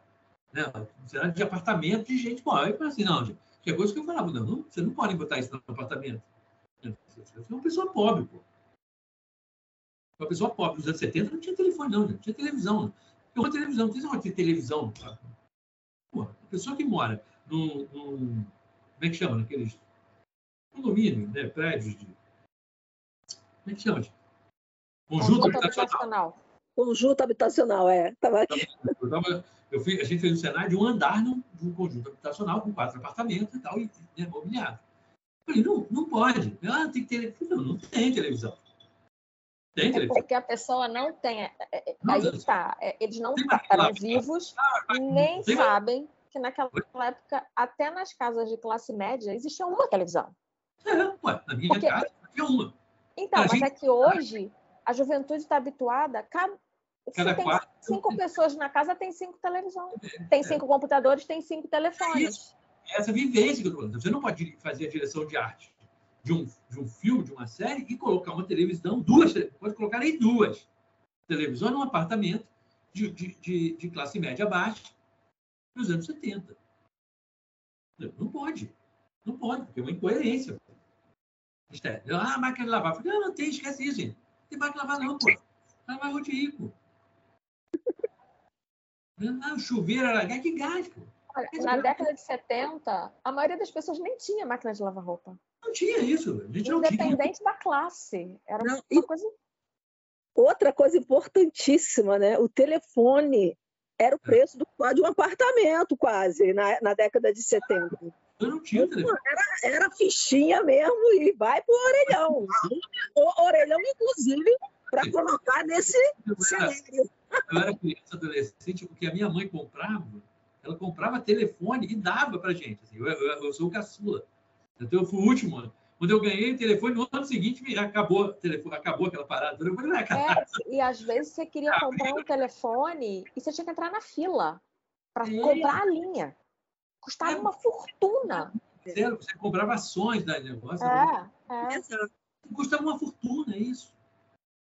né? Cenário de apartamento de gente pobre. Aí eu falei assim, não, gente, que é coisa que eu falava, não, você não pode botar isso no apartamento. Você é uma pessoa pobre, pô. Uma pessoa pobre nos anos 70 não tinha telefone, não, gente. Não tinha televisão. Não. Tem uma televisão, não tem negócio de televisão. Pô, a pessoa que mora num como é que chama? Naqueles condomínios, né? Prédios de. Como é que chama? Conjunto habitacional. Conjunto habitacional, Tava aqui. A gente fez um cenário de um andar de um conjunto habitacional com 4 apartamentos e tal, e mobiliado. Eu falei, não pode. Tem que ter televisão. Não tem televisão. Tem televisão. Porque a pessoa não tem. Aí está. Eles não eram vivos, nem sabem que naquela época, até nas casas de classe média, existia uma televisão. Na minha casa tinha uma. Então, mas é que hoje a juventude está habituada. Se tem 5 pessoas na casa, tem 5 televisões. Tem 5 computadores, tem 5 telefones. Essa vivência que eu estou falando. Você não pode fazer a direção de arte de um filme, de uma série, e colocar uma televisão, pode colocar aí 2 televisões num apartamento de classe média baixa nos anos 70. Não pode. Não pode, porque é uma incoerência. Máquina de lavar. Eu falei, não tem, esquece isso, gente. Não tem máquina de lavar, não, pô. Lavar é de rico. O chuveiro era gás, que gás, pô. Olha, na década de 70, a maioria das pessoas nem tinha máquina de lavar roupa. Não tinha isso. A gente não Independente tinha. da classe. Era uma coisa... Outra coisa importantíssima, né? O telefone era o preço de um apartamento, quase, na década de 70. Eu não tinha telefone. Era fichinha mesmo e vai pro orelhão. O orelhão, inclusive, para colocar nesse cenário. Eu era criança, adolescente, porque a minha mãe ela comprava telefone e dava pra gente. Assim, eu sou o caçula. Então eu fui o último. Quando eu ganhei o telefone, no ano seguinte acabou aquela parada. E às vezes você queria comprar um telefone e você tinha que entrar na fila para comprar a linha. Custava uma fortuna. Você comprava ações da negócio. Custava uma fortuna, isso.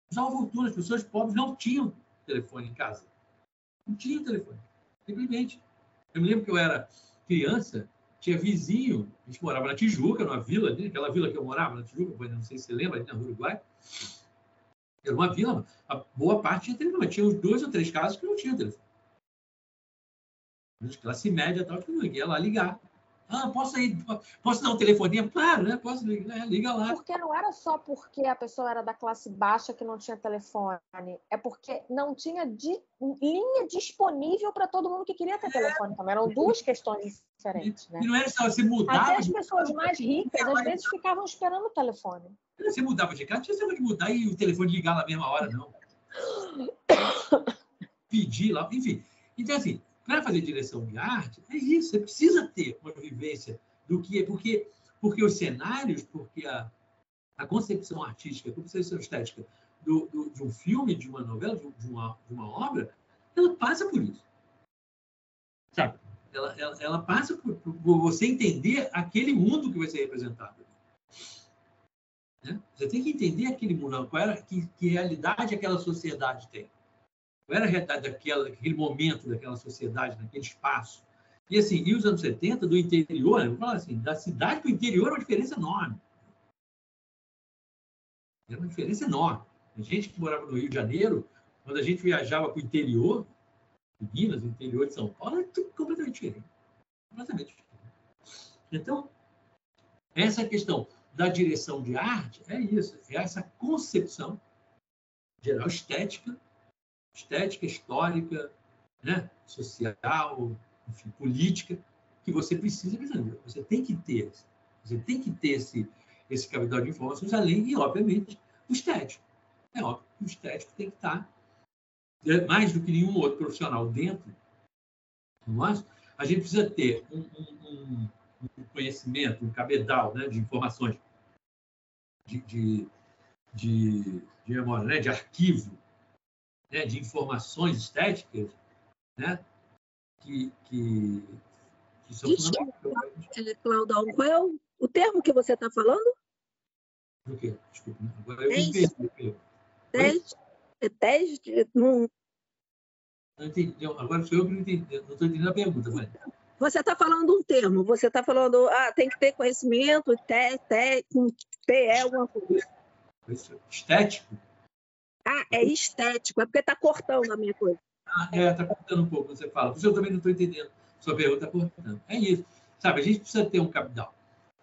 Custava uma fortuna. As pessoas pobres não tinham telefone em casa. Não tinham telefone. Simplesmente. Eu me lembro que eu era criança, tinha vizinho, a gente morava na Tijuca, numa vila, aquela vila que eu morava na Tijuca, não sei se você lembra, ali na Uruguai. Era uma vila, a boa parte tinha telefone, tinha uns 2 ou 3 casos que não tinham telefone. Classe média, tal, que ia lá ligar. Posso dar um telefoninho? Claro, né? Posso ligar, liga lá. Porque não era só porque a pessoa era da classe baixa que não tinha telefone, é porque não tinha linha disponível para todo mundo que queria ter telefone também. Eram 2 questões diferentes, né? E não era só você mudava. Até as pessoas mais ricas, às vezes, ficavam esperando o telefone. Você mudava de casa, não tinha que mudar e o telefone ligar na mesma hora, não. Pedir lá, enfim. Então, assim, para fazer direção de arte, é isso. Você precisa ter uma vivência do que é. Porque os cenários, porque a concepção artística, a concepção estética de um filme, de uma novela, de uma obra, ela passa por isso. Sabe? Ela passa por você entender aquele mundo que vai ser representado. Né? Você tem que entender aquele mundo, que realidade aquela sociedade tem. Qual era a realidade daquele momento daquela sociedade, naquele espaço. E assim, os anos 70, do interior, eu vou falar assim, da cidade para o interior é uma diferença enorme. É uma diferença enorme. A gente que morava no Rio de Janeiro, quando a gente viajava para o interior, em Minas, no interior de São Paulo, é tudo completamente diferente. Completamente diferente. Então, essa questão da direção de arte é isso, é essa concepção geral estética, histórica, né? Social, enfim, política, que você precisa entender. Você tem que ter esse cabedal de informações, além de, obviamente, o estético. É óbvio que o estético tem que estar, mais do que nenhum outro profissional dentro do nosso, a gente precisa ter um conhecimento, um cabedal, né, de informações, de memória, né, de arquivo, né, de informações estéticas, né, que são fundamentais. Claudão, qual é o termo que você está falando? O quê? Desculpa, agora eu me perdi. Teste? Não entendi. Agora sou eu que não entendi. Não estou entendendo a pergunta, mãe. Você está falando um termo, você está falando, tem que ter conhecimento, com TE, alguma coisa. Estético? É estético, é porque está cortando a minha coisa. Está cortando um pouco, você fala. Por isso eu também não estou entendendo. Sua pergunta está cortando. É isso. Sabe, a gente precisa ter um capital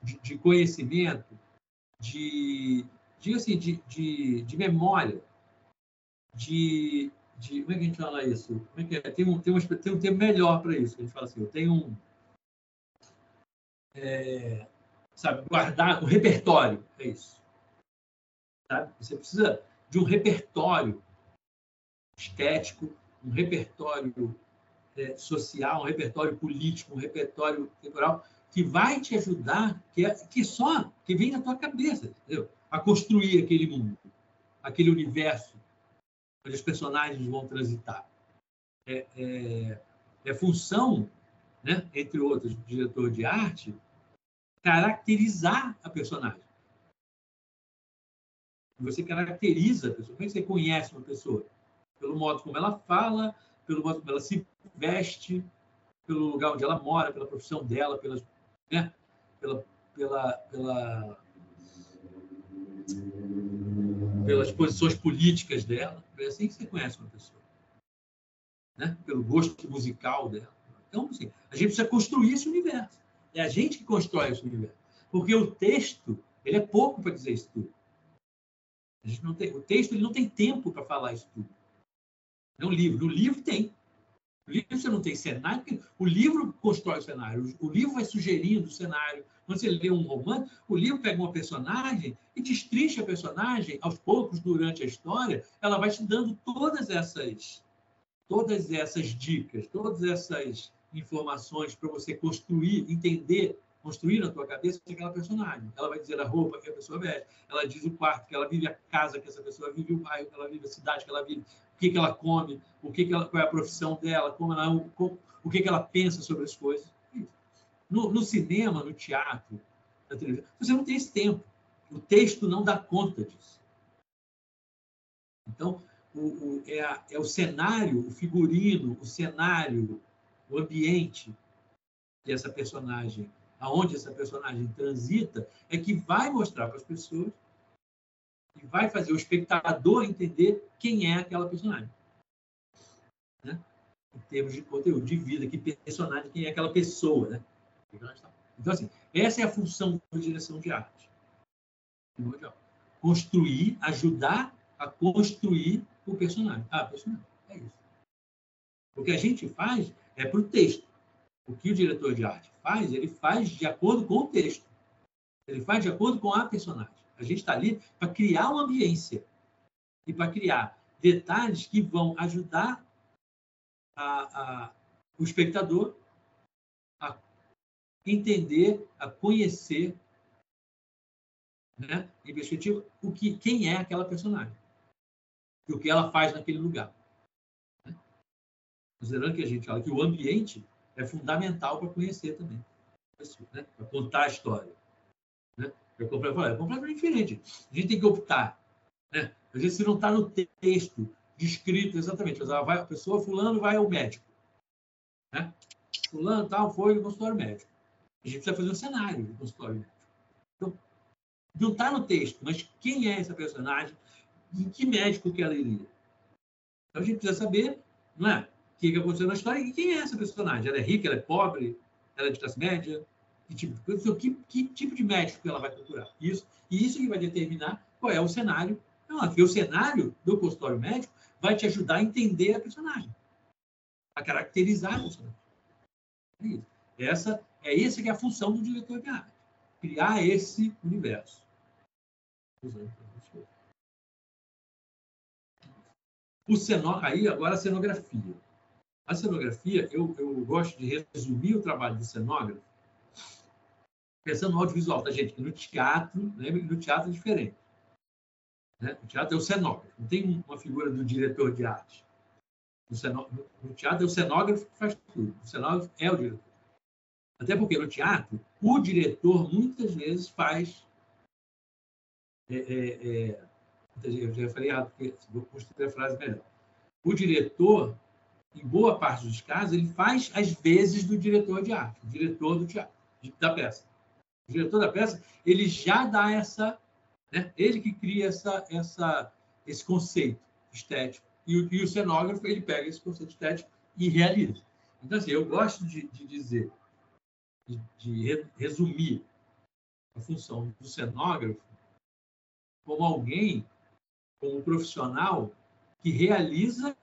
de conhecimento, de memória, como é que a gente fala isso? Como é que é? Tem um termo melhor para isso. A gente fala assim, eu tenho guardar um repertório. É isso. Sabe? Você precisa de um repertório estético, um repertório social, um repertório político, um repertório temporal, que vai te ajudar, que vem na tua cabeça, entendeu? A construir aquele mundo, aquele universo onde os personagens vão transitar. É função, né, entre outros, do diretor de arte, caracterizar a personagem. Você caracteriza a pessoa. Como é que você conhece uma pessoa? Pelo modo como ela fala, pelo modo como ela se veste, pelo lugar onde ela mora, pela profissão dela, pelas posições políticas dela. É assim que você conhece uma pessoa. Né? Pelo gosto musical dela. Então, assim, a gente precisa construir esse universo. É a gente que constrói esse universo. Porque o texto, ele é pouco para dizer isso tudo. O texto ele não tem tempo para falar isso tudo. Não, no livro tem. No livro você não tem cenário, porque o livro constrói o cenário. O livro vai sugerindo o cenário. Quando você lê um romance, o livro pega uma personagem e destrincha a personagem, aos poucos, durante a história, ela vai te dando todas essas dicas, todas essas informações para você construir, entender, construir na tua cabeça aquela personagem. Ela vai dizer a roupa que a pessoa veste, ela diz o quarto que ela vive, a casa que essa pessoa vive, o bairro que ela vive, a cidade que ela vive, o que ela come, qual é a profissão dela, o que ela pensa sobre as coisas. No cinema, no teatro, na televisão, você não tem esse tempo. O texto não dá conta disso. Então, é o cenário, o figurino, o cenário, o ambiente que essa personagem, aonde essa personagem transita, é que vai mostrar para as pessoas e vai fazer o espectador entender quem é aquela personagem. Né? Em termos de conteúdo, de vida, que personagem, quem é aquela pessoa. Né? Então, assim, essa é a função da direção de arte. Construir, ajudar a construir o personagem. Personagem, é isso. O que a gente faz é para o texto. O que o diretor de arte faz, ele faz de acordo com o texto. Ele faz de acordo com a personagem. A gente está ali para criar uma ambiência e para criar detalhes que vão ajudar o espectador a entender, a conhecer, né, em perspectiva, quem é aquela personagem e o que ela faz naquele lugar. Né? Considerando que a gente fala que o ambiente é fundamental para conhecer também, né? Para contar a história. Né? É completamente diferente. A gente tem que optar. Né? Às vezes, se não está no texto descrito exatamente, a pessoa, fulano, vai ao médico. Né? Fulano, tal, foi no consultório médico. A gente precisa fazer um cenário do consultório médico. Então, não está no texto, mas quem é essa personagem? Em que médico que ela iria? Então, a gente precisa saber, não é? O que aconteceu na história e quem é essa personagem. Ela é rica, ela é pobre, ela é de classe média? Que tipo de médico que ela vai procurar? Isso que vai determinar qual é o cenário. Porque o cenário do consultório médico vai te ajudar a entender a personagem, a caracterizar a personagem. Essa que é a função do diretor de arte. Criar esse universo. Aí, agora a cenografia. A cenografia, eu gosto de resumir o trabalho do cenógrafo pensando no audiovisual, tá, gente? No teatro, lembre que no teatro é diferente. Né? O teatro é o cenógrafo, não tem uma figura do diretor de arte. No teatro é o cenógrafo que faz tudo. O cenógrafo é o diretor. Até porque no teatro, o diretor muitas vezes faz... eu já falei errado, porque vou construir a frase melhor. O diretor, em boa parte dos casos, ele faz às vezes do diretor de arte, o diretor do teatro, da peça. O diretor da peça, ele já dá essa... Né? Ele que cria esse conceito estético. E o cenógrafo, ele pega esse conceito estético e realiza. Então, assim, eu gosto de dizer, de resumir a função do cenógrafo como alguém, como profissional, que realiza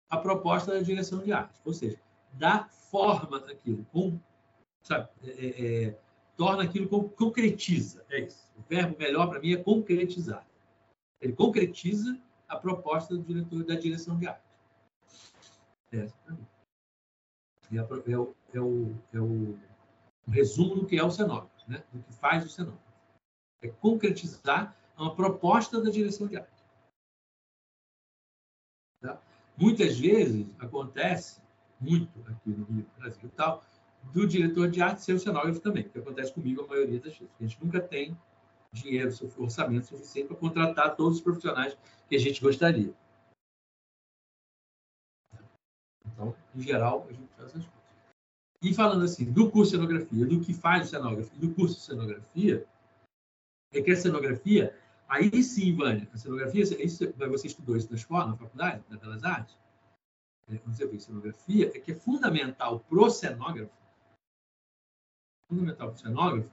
a proposta da direção de arte. Ou seja, dá forma àquilo, torna aquilo, concretiza. É isso. O verbo melhor para mim é concretizar. Ele concretiza a proposta do diretor da direção de arte. Essa para mim. É o resumo do que é o cenógrafo, né? Do que faz o cenógrafo. É concretizar uma proposta da direção de arte. Tá? Muitas vezes acontece, muito aqui no Rio, no Brasil e tal, do diretor de arte ser o cenógrafo também, que acontece comigo a maioria das vezes. A gente nunca tem dinheiro, orçamento suficiente para contratar todos os profissionais que a gente gostaria. Então, em geral, a gente faz essas coisas. E falando assim, do curso de cenografia, do que faz o cenógrafo e do curso de cenografia, é que a cenografia, aí sim, Vânia, a cenografia, você estudou isso na escola, na faculdade, na Belas Artes, quando você vê cenografia, é que é fundamental para o cenógrafo,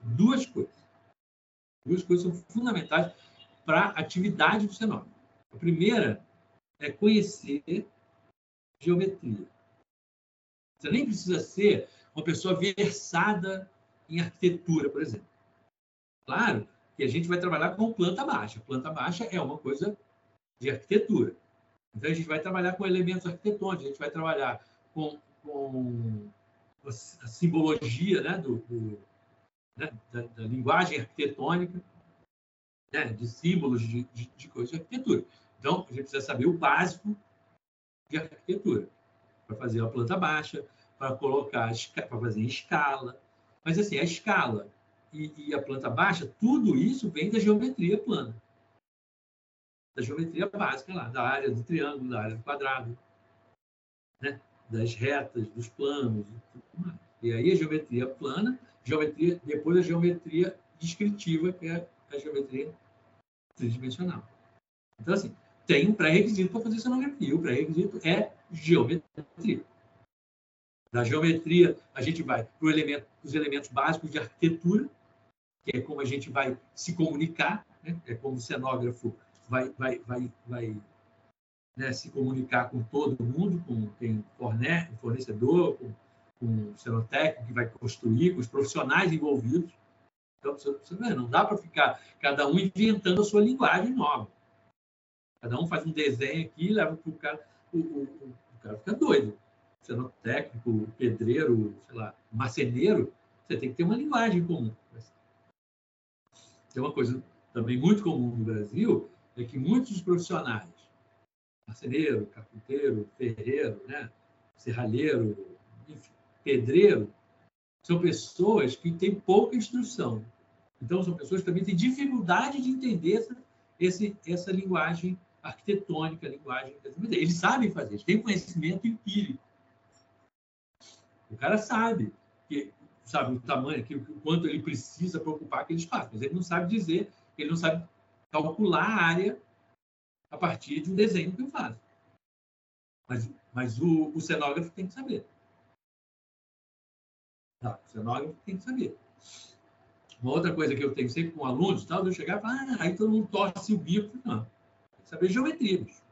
duas coisas. Duas coisas são fundamentais para a atividade do cenógrafo. A primeira é conhecer geometria. Você nem precisa ser uma pessoa versada em arquitetura, por exemplo. Claro que a gente vai trabalhar com planta baixa. Planta baixa é uma coisa de arquitetura. Então, a gente vai trabalhar com elementos arquitetônicos, a gente vai trabalhar com a simbologia, né, da linguagem arquitetônica, né, de símbolos de coisas de arquitetura. Então, a gente precisa saber o básico de arquitetura, para fazer a planta baixa, para fazer em escala. Mas, assim, a escala e a planta baixa, tudo isso vem da geometria plana. Da geometria básica lá, da área do triângulo, da área do quadrado, né? Das retas, dos planos e tudo mais. E aí a geometria plana, depois a geometria descritiva, que é a geometria tridimensional. Então, assim, tem um pré-requisito para fazer cenografia. O pré-requisito é geometria. Da geometria, a gente vai para os elementos básicos de arquitetura, que é como a gente vai se comunicar, né? É como o cenógrafo vai né, se comunicar com todo mundo, com quem fornecedor, com o cenotécnico que vai construir, com os profissionais envolvidos. Então, você não dá para ficar cada um inventando a sua linguagem nova. Cada um faz um desenho aqui e leva para o cara. O cara fica doido. O cenotécnico, o pedreiro, sei lá, marceneiro, você tem que ter uma linguagem comum. Tem uma coisa também muito comum no Brasil, é que muitos dos profissionais, marceneiro, carpinteiro, ferreiro, né, serralheiro, enfim, pedreiro, são pessoas que têm pouca instrução. Então, são pessoas que também têm dificuldade de entender essa linguagem arquitetônica, linguagem... Eles sabem fazer, eles têm conhecimento empírico. O cara sabe o tamanho, o quanto ele precisa para ocupar aquele espaço, mas ele não sabe dizer, ele não sabe calcular a área a partir de um desenho que eu faço. Mas o cenógrafo tem que saber. Tá, o cenógrafo tem que saber. Uma outra coisa que eu tenho sempre com alunos, tal, eu chegar e falar, aí todo mundo torce o bico. Não, tem que saber geometria, bicho.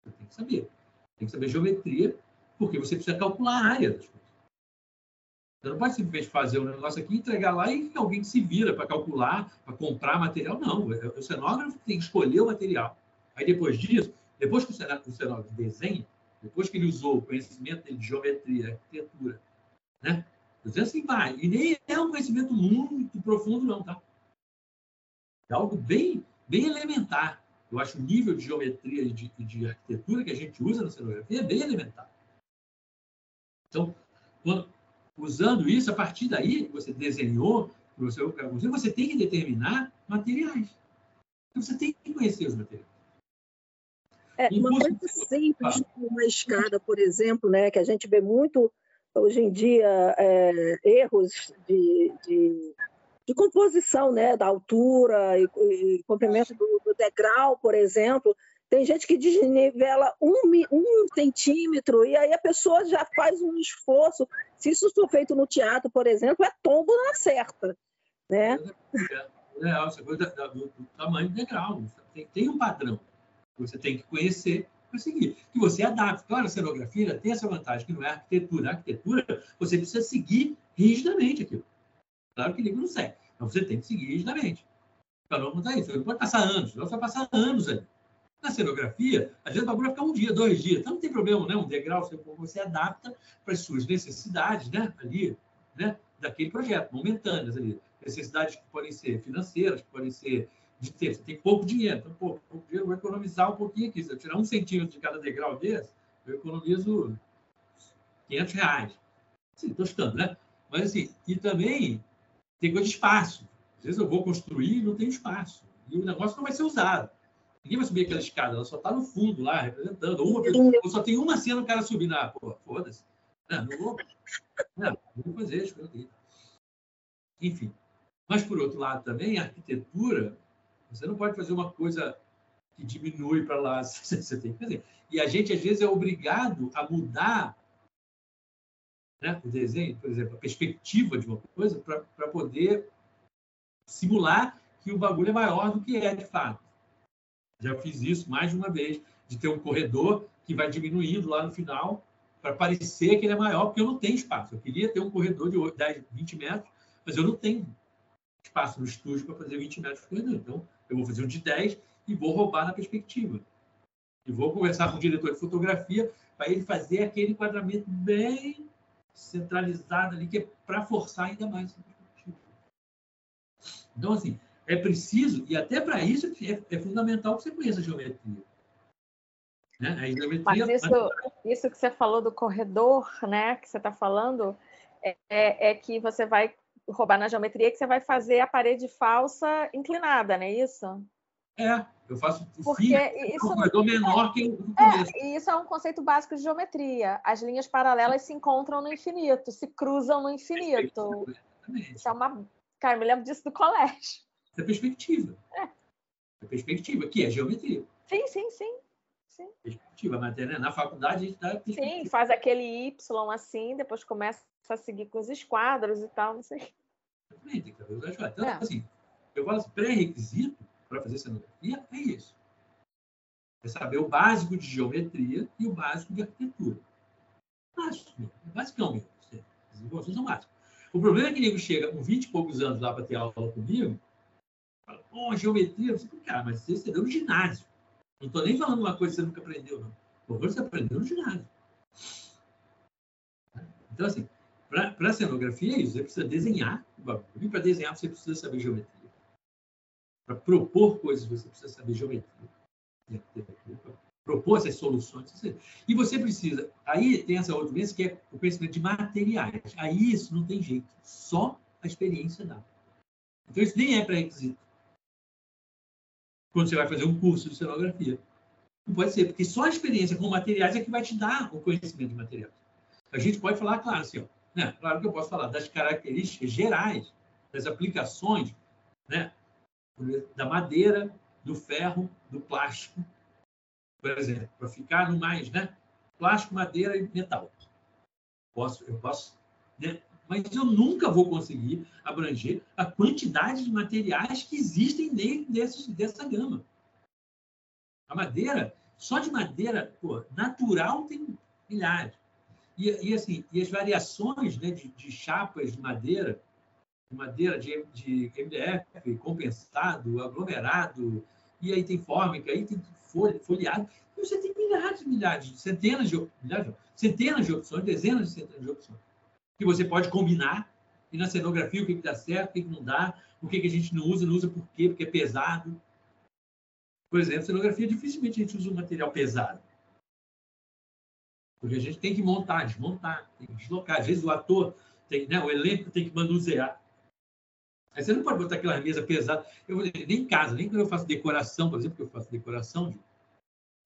Tem que saber. Tem que saber geometria, porque você precisa calcular a área das coisas. Você não pode simplesmente fazer um negócio aqui, entregar lá e alguém se vira para calcular, para comprar material. Não, o cenógrafo tem que escolher o material. Aí depois disso, depois que o cenógrafo desenha depois que ele usou o conhecimento dele de geometria, arquitetura, né? Estou dizendo assim, vai. E nem é um conhecimento muito profundo, não, tá? É algo bem, bem elementar. Eu acho o nível de geometria e de arquitetura que a gente usa na cenografia é bem elementar. Então, usando isso, a partir daí que você desenhou, você tem que determinar materiais. Então, você tem que conhecer os materiais. Uma coisa simples, uma escada, por exemplo, né, que a gente vê muito hoje em dia, erros de composição, né, da altura e comprimento do degrau, por exemplo. Tem gente que desnivela um centímetro e aí a pessoa já faz um esforço. Se isso for feito no teatro, por exemplo, é tombo na certa, né? Essa coisa do tamanho do degrau. Tem um padrão que você tem que conhecer para seguir. Que você adapta. Claro, a cenografia tem essa vantagem, que não é arquitetura. A arquitetura, você precisa seguir rigidamente aquilo. Claro que livro não segue. Então, você tem que seguir rigidamente. Para não mudar isso. Você não pode passar anos. Você vai passar anos ali. Na cenografia, às vezes o bagulho vai ficar 1 dia, 2 dias. Então, não tem problema, né? Um degrau, você adapta para as suas necessidades, né? Ali, né? Daquele projeto, momentâneas ali. Necessidades que podem ser financeiras, que podem ser de tempo. Você tem pouco dinheiro. Então, pouco dinheiro, eu vou economizar um pouquinho aqui. Se eu tirar 1 centímetro de cada degrau desse, eu economizo R$500. Sim, estou chutando, né? Mas, assim, e também tem coisa de espaço. Às vezes eu vou construir e não tem espaço. E o negócio não vai ser usado. Ninguém vai subir aquela escada, ela só está no fundo lá, representando. Ou só tem uma cena o cara subir na... Pô, foda-se. Não vou fazer isso. Enfim. Mas, por outro lado, também, a arquitetura, você não pode fazer uma coisa que diminui para lá. Você tem que fazer. E a gente, às vezes, é obrigado a mudar, né, o desenho, por exemplo, a perspectiva de uma coisa para poder simular que o bagulho é maior do que é, de fato. Já fiz isso mais de uma vez, de ter um corredor que vai diminuindo lá no final para parecer que ele é maior, porque eu não tenho espaço. Eu queria ter um corredor de 10, 20 metros, mas eu não tenho espaço no estúdio para fazer 20 metros de corredor. Então, eu vou fazer um de 10 e vou roubar na perspectiva. E vou conversar com o diretor de fotografia para ele fazer aquele enquadramento bem centralizado ali, que é para forçar ainda mais essa perspectiva. Então, assim, é preciso, e até para isso é fundamental que você conheça a geometria. Né? A geometria. Mas isso que você falou do corredor, né, que você está falando, é que você vai roubar na geometria, que você vai fazer a parede falsa inclinada, não é isso? Eu faço porque isso um corredor menor que o começo. E isso é um conceito básico de geometria. As linhas paralelas se encontram no infinito, se cruzam no infinito. Isso é uma... Cara, eu me lembro disso do colégio. É perspectiva. É perspectiva, que é geometria. Sim. Perspectiva, mas na faculdade a gente dá perspectiva. Sim, faz aquele Y assim, depois começa a seguir com os esquadros e tal, não sei. Também tem que saber usar esquadros. Então, assim, eu falo assim, pré-requisito para fazer cenografia é isso. É saber o básico de geometria e o básico de arquitetura. Basicão mesmo. As informações são básicas. O problema é que o nego chega com 20 e poucos anos lá para ter aula comigo, fala, geometria, eu falei, cara, mas você deu no ginásio. Não estou nem falando uma coisa que você nunca aprendeu, não. Por você aprendeu no ginásio. Então, assim, para cenografia é isso. Você precisa desenhar o bagulho. E para desenhar você precisa saber geometria. Para propor coisas, você precisa saber geometria. Para propor essas soluções. E você precisa... Aí tem essa outra vez que é o conhecimento de materiais. Aí isso não tem jeito. Só a experiência dá. Então, isso nem é pré-requisito. Quando você vai fazer um curso de cenografia. Não pode ser, porque só a experiência com materiais é que vai te dar o conhecimento de materiais. A gente pode falar, claro, assim, né? Claro que eu posso falar das características gerais, das aplicações, né? Da madeira, do ferro, do plástico, por exemplo, para ficar no mais, né? Plástico, madeira e metal. Eu posso, né? Mas eu nunca vou conseguir abranger a quantidade de materiais que existem dentro dessa gama. A madeira, só de madeira, natural tem milhares. E as variações, né, de chapas de madeira de MDF, compensado, aglomerado, e aí tem fórmica, aí tem folheado. E você tem milhares, centenas de opções, dezenas de centenas de opções, que você pode combinar, e na cenografia o que dá certo, o que não dá, o que a gente não usa por quê? Porque é pesado. Por exemplo, cenografia, dificilmente a gente usa um material pesado. Porque a gente tem que montar, desmontar, tem que deslocar. Às vezes o ator, o elenco tem que manusear. Aí você não pode botar aquela mesa pesada. Nem em casa, nem quando eu faço decoração, por exemplo, que eu faço decoração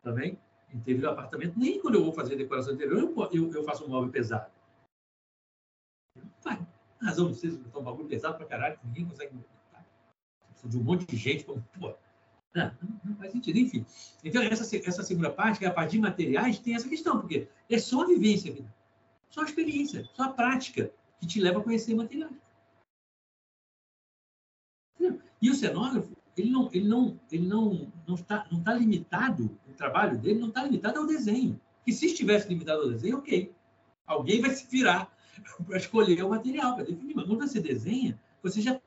também, interior do apartamento, nem quando eu vou fazer decoração interior, eu faço um móvel pesado. Vai, razão de vocês botar um bagulho pesado pra caralho, que ninguém consegue montar. Precisa de um monte de gente, como, pô. Não faz sentido, enfim. Então, essa segunda parte, que é a parte de materiais, tem essa questão, porque é só a vivência, só a experiência, só a prática que te leva a conhecer materiais. E o cenógrafo, ele não está limitado, o trabalho dele não está limitado ao desenho. Que se estivesse limitado ao desenho, ok. Alguém vai se virar para escolher o material, para definir. Mas quando você desenha, você já...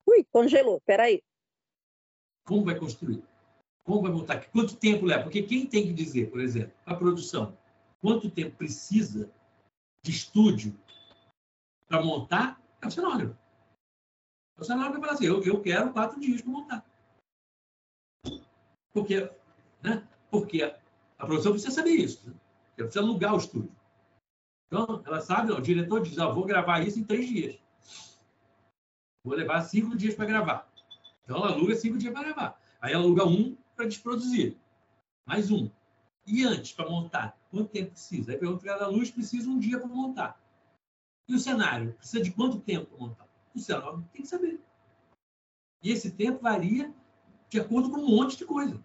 Ui, congelou, peraí. Como vai construir? Como vai montar? Quanto tempo leva? Porque quem tem que dizer, por exemplo, a produção, quanto tempo precisa de estúdio para montar, é o cenógrafo. O cenógrafo vai falar assim, eu quero 4 dias para montar. Porque a produção precisa saber isso. Né? Ela precisa alugar o estúdio. Então, ela sabe, o diretor diz, vou gravar isso em 3 dias. Vou levar 5 dias para gravar. Então, ela aluga 5 dias para gravar. Aí, ela aluga 1 para desproduzir. Mais 1. E antes, para montar? Quanto tempo precisa? Aí, pergunta para a luz, precisa 1 dia para montar. E o cenário? Precisa de quanto tempo para montar? O cenógrafo tem que saber. E esse tempo varia de acordo com um monte de coisa.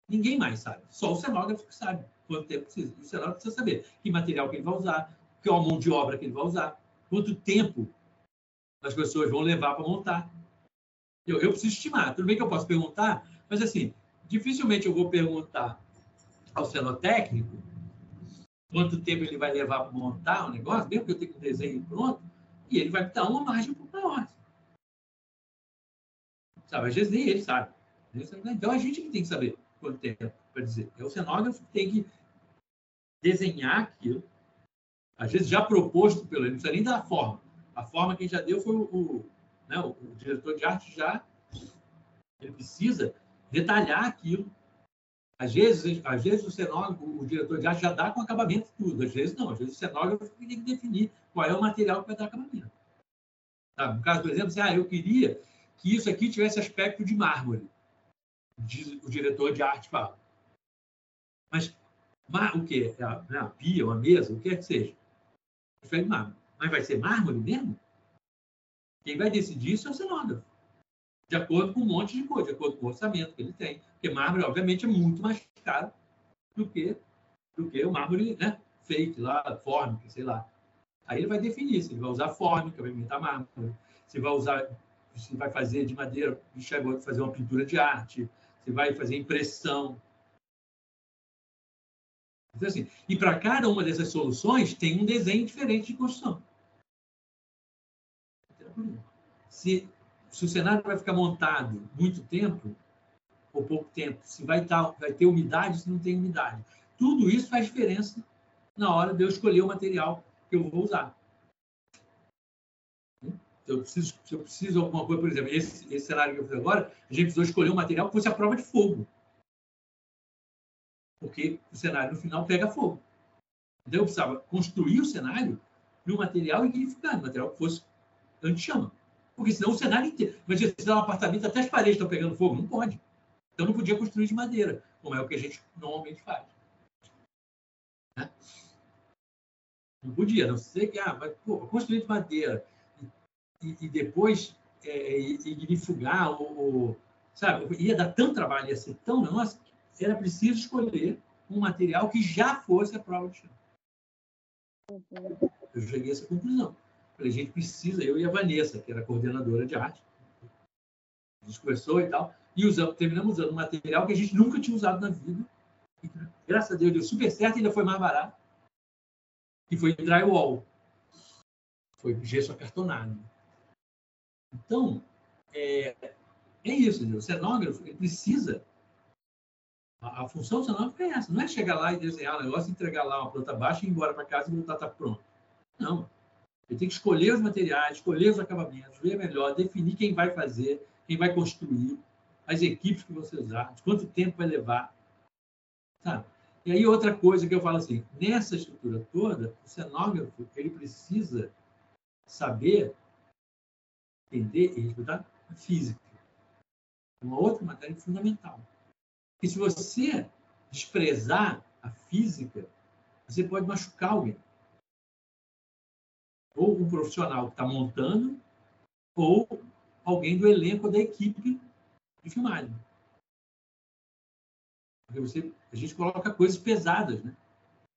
Ninguém mais sabe. Só o cenógrafo que sabe quanto tempo precisa. E o cenógrafo precisa saber que material que ele vai usar, qual a mão de obra que ele vai usar, quanto tempo as pessoas vão levar para montar. Eu preciso estimar. Tudo bem que eu posso perguntar, mas assim, dificilmente eu vou perguntar ao cenotécnico quanto tempo ele vai levar para montar o negócio, mesmo que eu tenha um desenho pronto, e ele vai me dar uma margem um pouco maior. Sabe? Às vezes nem ele sabe. Então, a gente que tem que saber quanto tempo para dizer. É o cenógrafo que tem que desenhar aquilo, às vezes já proposto pelo ele, não precisa nem dar a forma. A forma que ele já deu foi o diretor de arte ele precisa detalhar aquilo. Às vezes o cenógrafo, o diretor de arte já dá com acabamento tudo. Às vezes não. Às vezes o cenógrafo tem que definir qual é o material que vai dar acabamento. Sabe? No caso, por exemplo, eu queria que isso aqui tivesse aspecto de mármore. Diz o diretor de arte fala. Mas o quê? A pia, uma mesa, o que é que seja? Aspecto de mármore. Mas vai ser mármore mesmo? Quem vai decidir isso é o cenógrafo. De acordo com um monte de coisa, de acordo com o orçamento que ele tem. Porque mármore, obviamente, é muito mais caro do que o mármore, né, feito lá, fórmica, sei lá. Aí ele vai definir se ele vai usar fórmica, vai imitar mármore, se vai fazer de madeira, vai fazer uma pintura de arte, se vai fazer impressão. Então, assim, e para cada uma dessas soluções tem um desenho diferente de construção. Se o cenário vai ficar montado muito tempo ou pouco tempo, se vai ter umidade, se não tem umidade. Tudo isso faz diferença na hora de eu escolher o material que eu vou usar. Se eu preciso de alguma coisa, por exemplo, esse cenário que eu fiz agora, a gente precisou escolher um material que fosse a prova de fogo. Porque o cenário, no final, pega fogo. Então, eu precisava construir o cenário num material ignificado, um material que fosse anti-chama. Porque senão o cenário inteiro... Imagina, se dá um apartamento, até as paredes estão pegando fogo. Não pode. Então, não podia construir de madeira, como é o que a gente normalmente faz. Né? Não podia, não sei que... mas, construir de madeira e depois ignifugar, sabe? Ia dar tanto trabalho, ia ser tão... Nossa, era preciso escolher um material que já fosse a prova de chama. Eu cheguei a essa conclusão. Falei, a gente precisa, eu e a Vanessa, que era coordenadora de arte, a gente conversou e tal, e terminamos usando um material que a gente nunca tinha usado na vida. E, graças a Deus, deu super certo e ainda foi mais barato. Que foi drywall. Foi gesso acartonado. Então, É isso, entendeu? O cenógrafo, ele precisa... A função do cenógrafo é essa. Não é chegar lá e desenhar um negócio, entregar lá uma planta baixa e ir embora para casa e voltar, tá pronto. Não. Ele tem que escolher os materiais, escolher os acabamentos, ver melhor, definir quem vai fazer, quem vai construir, as equipes que você usar, quanto tempo vai levar. Sabe? E aí outra coisa que eu falo assim, nessa estrutura toda, o cenógrafo, ele precisa saber, entender e respeitar a física. Uma outra matéria fundamental. E se você desprezar a física, você pode machucar alguém. Ou um profissional que está montando, ou alguém do elenco da equipe de filmagem. Porque a gente coloca coisas pesadas, né?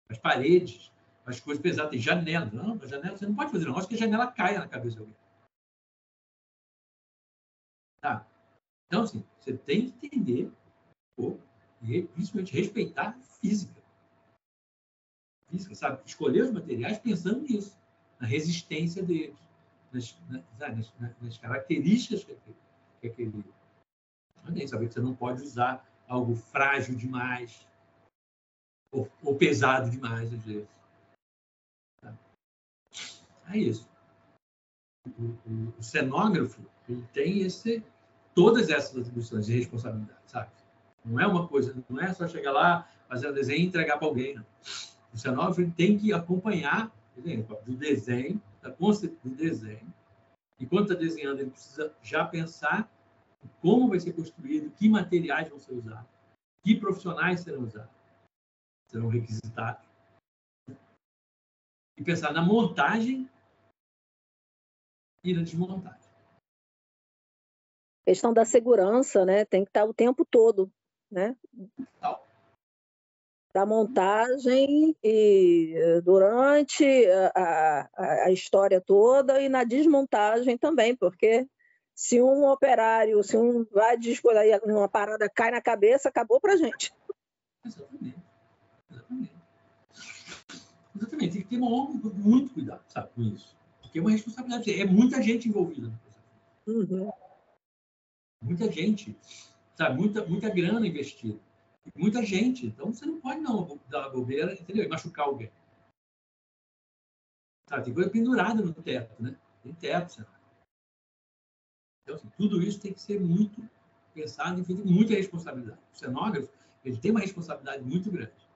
As paredes, as coisas pesadas, tem janela. Não, a janela, você não pode fazer um negócio que a janela caia na cabeça de alguém. Tá? Então, assim, você tem que entender, e principalmente respeitar a física. Física, sabe? Escolher os materiais pensando nisso, na resistência deles, nas características que aquele... Saber que você não pode usar algo frágil demais ou pesado demais, às vezes. Tá? É isso. O cenógrafo, ele tem todas essas atribuições de responsabilidade, sabe? Não é uma coisa, não é só chegar lá, fazer um desenho e entregar para alguém, não. O cenógrafo, ele tem que acompanhar do desenho, da conceito do desenho. Enquanto está desenhando, ele precisa já pensar como vai ser construído, que materiais vão ser usados, que profissionais serão usados, serão requisitados. E pensar na montagem e na desmontagem. A questão da segurança, né? Tem que estar o tempo todo, né? Da montagem e durante a história toda e na desmontagem também, porque se um operário, se um vai descolar uma parada, cai na cabeça, acabou pra gente. Exatamente. Exatamente. Tem que ter muito cuidado, sabe, com isso. Porque é uma responsabilidade. É muita gente envolvida no processo. Uhum. Muita gente, sabe? Muita grana investida. Muita gente. Então, você não pode não dar uma bobeira, entendeu? E machucar alguém. Sabe? Tem coisa pendurada no teto, né? Tem teto, sabe? Então, assim, tudo isso tem que ser muito pensado e feito com muita responsabilidade. O cenógrafo, ele tem uma responsabilidade muito grande.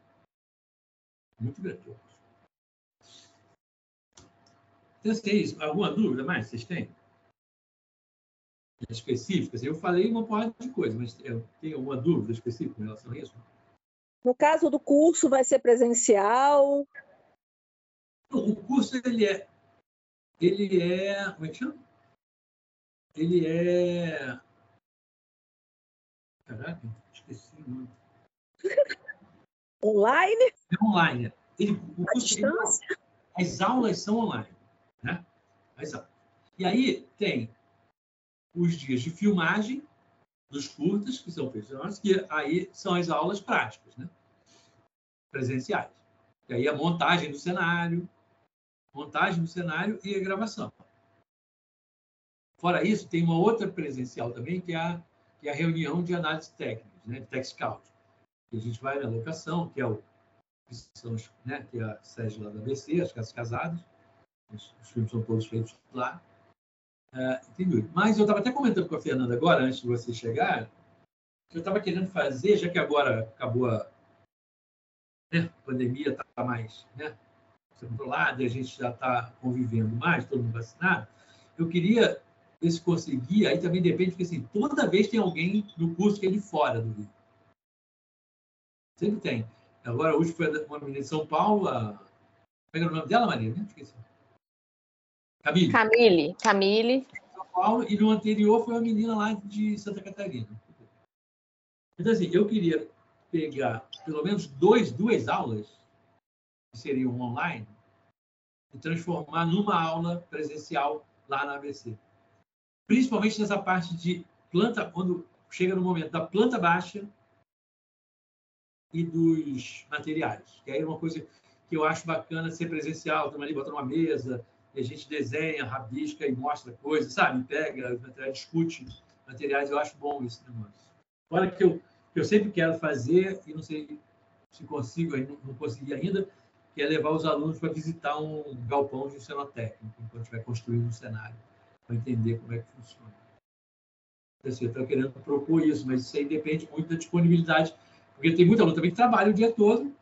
Muito grande, eu acho. Então, assim, é isso. Alguma dúvida mais vocês têm? Específicas? Eu falei uma porrada de coisa, mas tem alguma dúvida específica em relação a isso? No caso do curso, vai ser presencial? O curso, ele é... Como é que chama? Ele é... Caraca, esqueci o nome. Online? É online. O À curso, distância? as aulas são online, né? As aulas. E aí tem os dias de filmagem dos curtas, que são feitos, que aí são as aulas práticas, né? Presenciais. E aí a montagem do cenário e a gravação. Fora isso, tem uma outra presencial também, que é a reunião de análise técnica, né? Tech Scout. E a gente vai na locação, que é que é a sede lá da ABC, as Casas Casadas. Os filmes são todos feitos lá. Entendeu? Mas eu estava até comentando com a Fernanda agora, antes de você chegar, que eu estava querendo fazer, já que agora acabou a pandemia, está mais controlada, e a gente já está convivendo mais, todo mundo vacinado, eu queria ver se conseguia, aí também depende, porque assim, toda vez tem alguém no curso que é de fora do Rio. Sempre tem. Agora, hoje foi uma menina de São Paulo, como é o nome dela, Maria? Esqueci. Camille. São Paulo, e no anterior foi uma menina lá de Santa Catarina. Então, assim, eu queria pegar pelo menos duas aulas, que seriam online, e transformar numa aula presencial lá na ABC. Principalmente nessa parte de planta, quando chega no momento da planta baixa e dos materiais. Que aí é uma coisa que eu acho bacana ser presencial, estamos ali botando uma mesa, e a gente desenha, rabisca e mostra coisas, sabe? Pega os materiais, discute materiais, eu acho bom esse negócio. Fora que eu sempre quero fazer, e não sei se consigo, não consegui ainda, que é levar os alunos para visitar um galpão de cenotécnico, enquanto estiver construindo um cenário, para entender como é que funciona. Assim, eu estou querendo propor isso, mas isso aí depende muito da disponibilidade, porque tem muito aluno também que trabalha o dia todo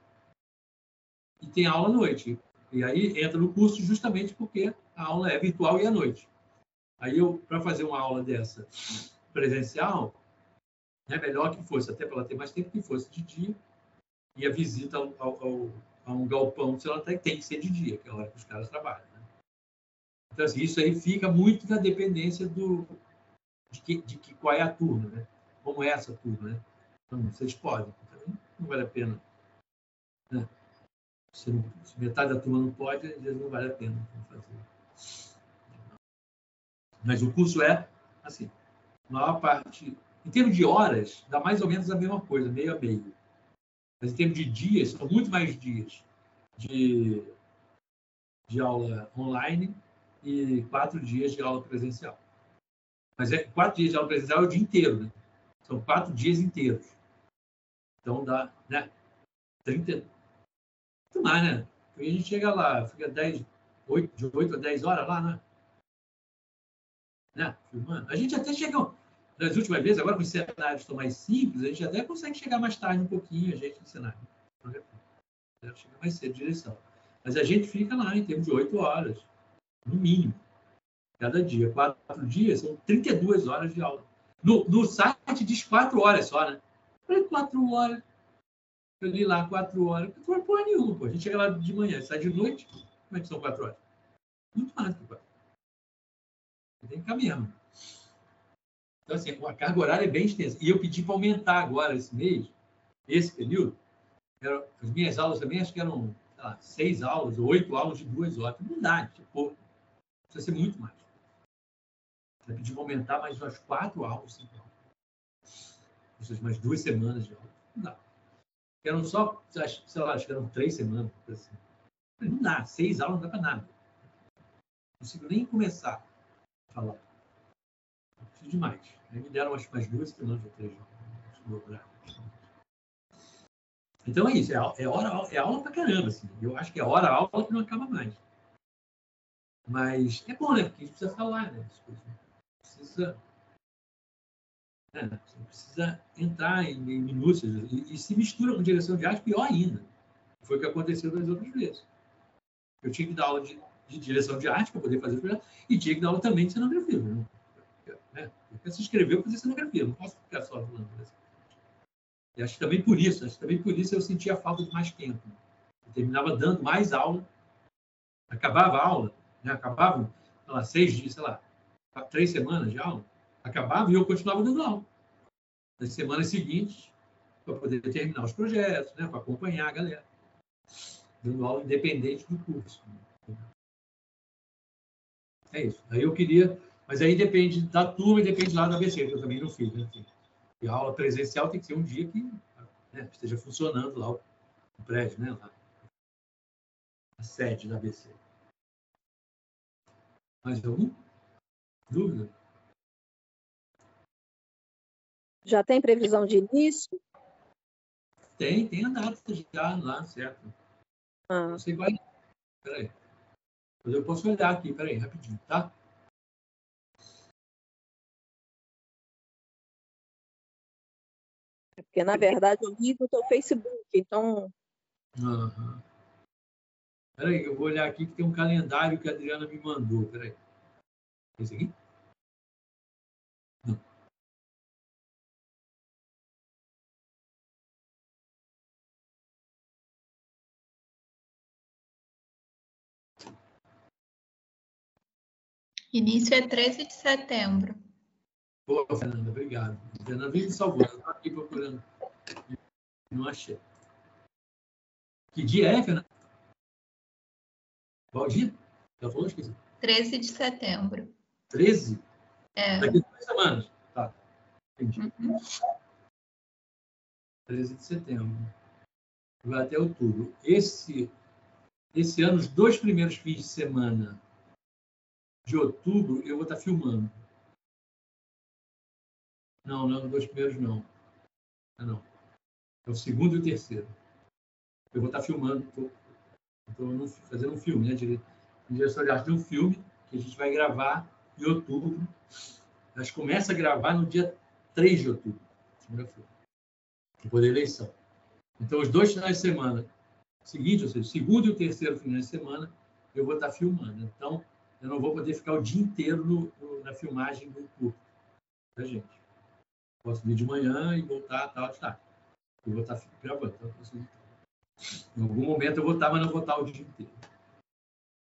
e tem aula à noite. E aí entra no curso justamente porque a aula é virtual e à noite. Aí para fazer uma aula dessa presencial, é melhor que fosse, até para ela ter mais tempo, que fosse de dia, e a visita a um galpão, sei lá, tem que ser de dia, que é a hora que os caras trabalham. Né? Então, assim, isso aí fica muito na dependência de qual é a turma, né? Como é essa turma, né? Então, vocês podem, então, não vale a pena. Né? Se metade da turma não pode, às vezes não vale a pena fazer. Mas o curso é, assim, a maior parte... Em termos de horas, dá mais ou menos a mesma coisa, meio a meio. Mas em termos de dias, são muito mais dias de aula online e 4 dias de aula presencial. Mas 4 dias de aula presencial é o dia inteiro, né? São 4 dias inteiros. Então dá, né? 30... Muito mais, né? Porque a gente chega lá, fica de 8 a 10 horas lá, né? Filmando. A gente até chega... Nas últimas vezes, agora com os cenários estão mais simples, a gente até consegue chegar mais tarde um pouquinho, a gente no cenário. Chega mais cedo, direção. Mas a gente fica lá em termos de 8 horas, no mínimo, cada dia. 4 dias são 32 horas de aula. No site diz 4 horas só, né? Falei, 4 horas. Eu li lá 4 horas. Não foi porra nenhuma, pô. A gente chega lá de manhã, sai de noite, como é que são 4 horas? Muito mais do que 4. Tem que ficar mesmo. Então, assim, a carga horária é bem extensa. E eu pedi para aumentar agora esse mês, esse período. As minhas aulas também, acho que eram, sei lá, 6 aulas, ou 8 aulas de 2 horas. Não dá, tipo, precisa ser muito mais. Eu pedi para aumentar mais umas 4 aulas, 5 aulas. Ou seja, mais 2 semanas de aula. Não dá. Eram só, sei lá, acho que eram 3 semanas. Assim. Não dá, 6 aulas não dá para nada. Não consigo nem começar a falar. Preciso demais. Aí me deram umas 2 semanas ou 3 aulas. Então é isso, é aula pra caramba. Assim. Eu acho que é hora-aula que não acaba mais. Mas é bom, né? Porque a gente precisa falar, né? Você precisa entrar em minúcias e se mistura com direção de arte, pior ainda. Foi o que aconteceu das outras vezes. Eu tinha que dar aula de direção de arte para poder fazer o projeto e tinha que dar aula também de cenografia. Né? Eu se inscreveu para fazer cenografia, não posso ficar só falando dessa. E acho que também por isso eu sentia falta de mais tempo. Eu terminava dando mais aula, acabava a aula, né? Acabavam, sei lá, 6 dias, sei lá, 3 semanas de aula, acabava e eu continuava dando aula. Nas semanas seguintes, para poder terminar os projetos, né? Para acompanhar a galera. Dando aula independente do curso. É isso. Aí eu queria... Mas aí depende da turma e depende lá da ABC, que eu também não fiz. Né? E a aula presencial tem que ser um dia que, né, esteja funcionando lá o prédio, né? Lá, a sede da ABC. Mais alguma dúvida? Já tem previsão de início? Tem a data já lá, certo? Não sei qual é. Peraí. Mas eu posso olhar aqui, peraí, rapidinho, tá? Porque, na verdade, eu vi no teu Facebook, então... Uhum. Peraí, eu vou olhar aqui que tem um calendário que a Adriana me mandou. Peraí. Esse aqui? Não. Início é 13 de setembro. Boa, Fernanda, obrigado. A Fernanda veio me salvou. Eu estou aqui procurando. Não achei. Que dia é, Fernanda? Qual dia? Já falou? Esqueci. 13 de setembro. 13? É. Daqui a 2 semanas. Tá. Entendi. Uhum. 13 de setembro. Vai até outubro. Esse ano, os 2 primeiros fins de semana de outubro, eu vou estar filmando. Não, os 2 primeiros não. Não. É o segundo e o terceiro. Eu vou estar filmando, estou fazendo um filme, né? Direção de arte de um filme que a gente vai gravar em outubro. A gente começa a gravar no dia 3 de outubro, segunda-feira, depois da eleição. Então, os 2 finais de semana seguintes, ou seja, o segundo e o terceiro final de semana, eu vou estar filmando. Então, eu não vou poder ficar o dia inteiro na filmagem do curto da gente. Posso vir de manhã e voltar tal de tarde. Eu vou estar gravando. Então, em algum momento eu vou estar, mas não vou estar o dia inteiro.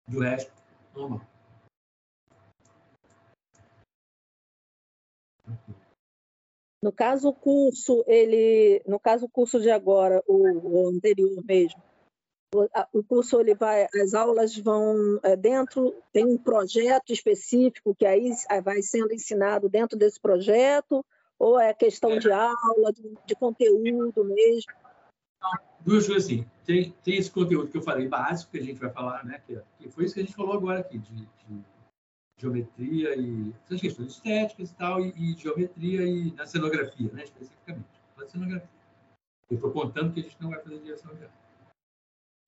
Do resto, normal. No caso, o curso, o curso de agora, o anterior mesmo, o curso ele vai, as aulas vão dentro, tem um projeto específico que aí vai sendo ensinado dentro desse projeto, ou é questão de aula, de conteúdo mesmo? Duas coisas assim. Tem esse conteúdo que eu falei básico, que a gente vai falar, né? Que foi isso que a gente falou agora aqui, de geometria e essas questões estéticas e tal, e geometria e na cenografia, né? Especificamente. Na cenografia. Eu estou contando que a gente não vai fazer direção de arte.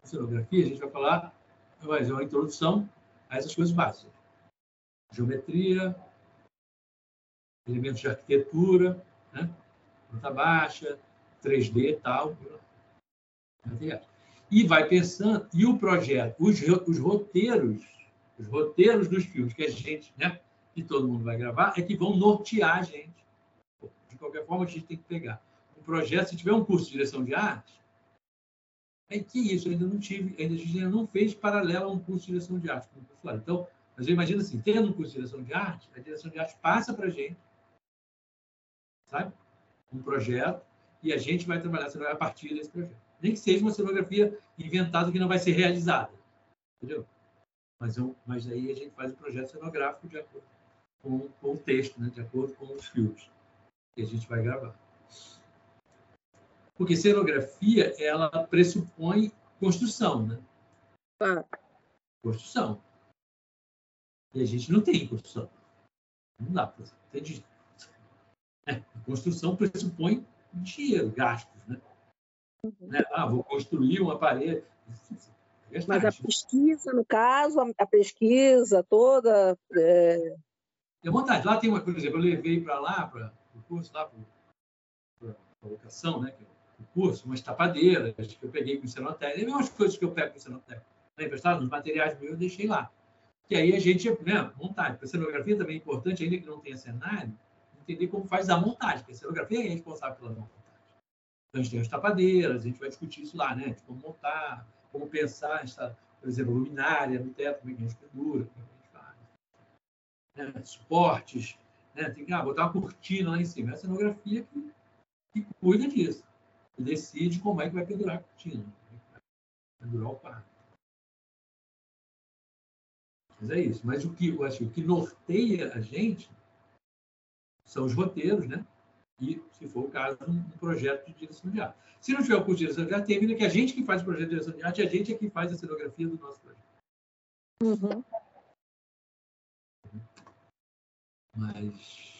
Na cenografia, a gente vai falar, vai fazer uma introdução a essas coisas básicas. Geometria, elementos de arquitetura, né? Planta baixa, 3D e tal. E vai pensando, e o projeto, os roteiros dos filmes que a gente, né, que todo mundo vai gravar, é que vão nortear a gente. De qualquer forma, a gente tem que pegar um projeto. Se tiver um curso de direção de arte, é que isso, eu ainda não tive, a gente ainda não fez paralelo a um curso de direção de arte, como eu falei. Então, mas eu imagino assim, tendo um curso de direção de arte, a direção de arte passa para a gente, sabe? Um projeto, e a gente vai trabalhar a partir desse projeto. Nem que seja uma cenografia inventada que não vai ser realizada, entendeu? Mas aí a gente faz o projeto cenográfico de acordo com o texto, né? De acordo com os filmes que a gente vai gravar. Porque cenografia, ela pressupõe construção, né? Construção. E a gente não tem construção. Não dá para ter. A construção pressupõe dinheiro, gastos, né? Vou construir uma parede. Mas a pesquisa, no caso, a pesquisa toda... Tem vontade. Lá tem uma, por exemplo, eu levei para lá, para o curso, lá para a locação, né? O curso, umas tapadeiras que eu peguei com o Cenotécnico. E umas coisas que eu pego com o Cenotécnico. Emprestado, os materiais meus eu deixei lá. Que aí a gente, né, montagem. Porque a cenografia também é importante, ainda que não tenha cenário, entender como faz a montagem. Porque a cenografia é responsável pela montagem. Então, a gente tem as tapadeiras, a gente vai discutir isso lá, né? De como montar, como pensar, por exemplo, luminária no teto, como é que a gente pendura, como é que a gente faz. Né? Suportes, né? Tem que botar uma cortina lá em cima. É a cenografia que cuida disso. E decide como é que vai pendurar a cortina. Como é que vai pendurar o quadro. Mas é isso. Mas o que norteia a gente são os roteiros, né? E, se for o caso, um projeto de direção de arte. Se não tiver o curso de direção de arte, termina que a gente que faz o projeto de direção de arte, a gente é que faz a cenografia do nosso projeto. Uhum. Mas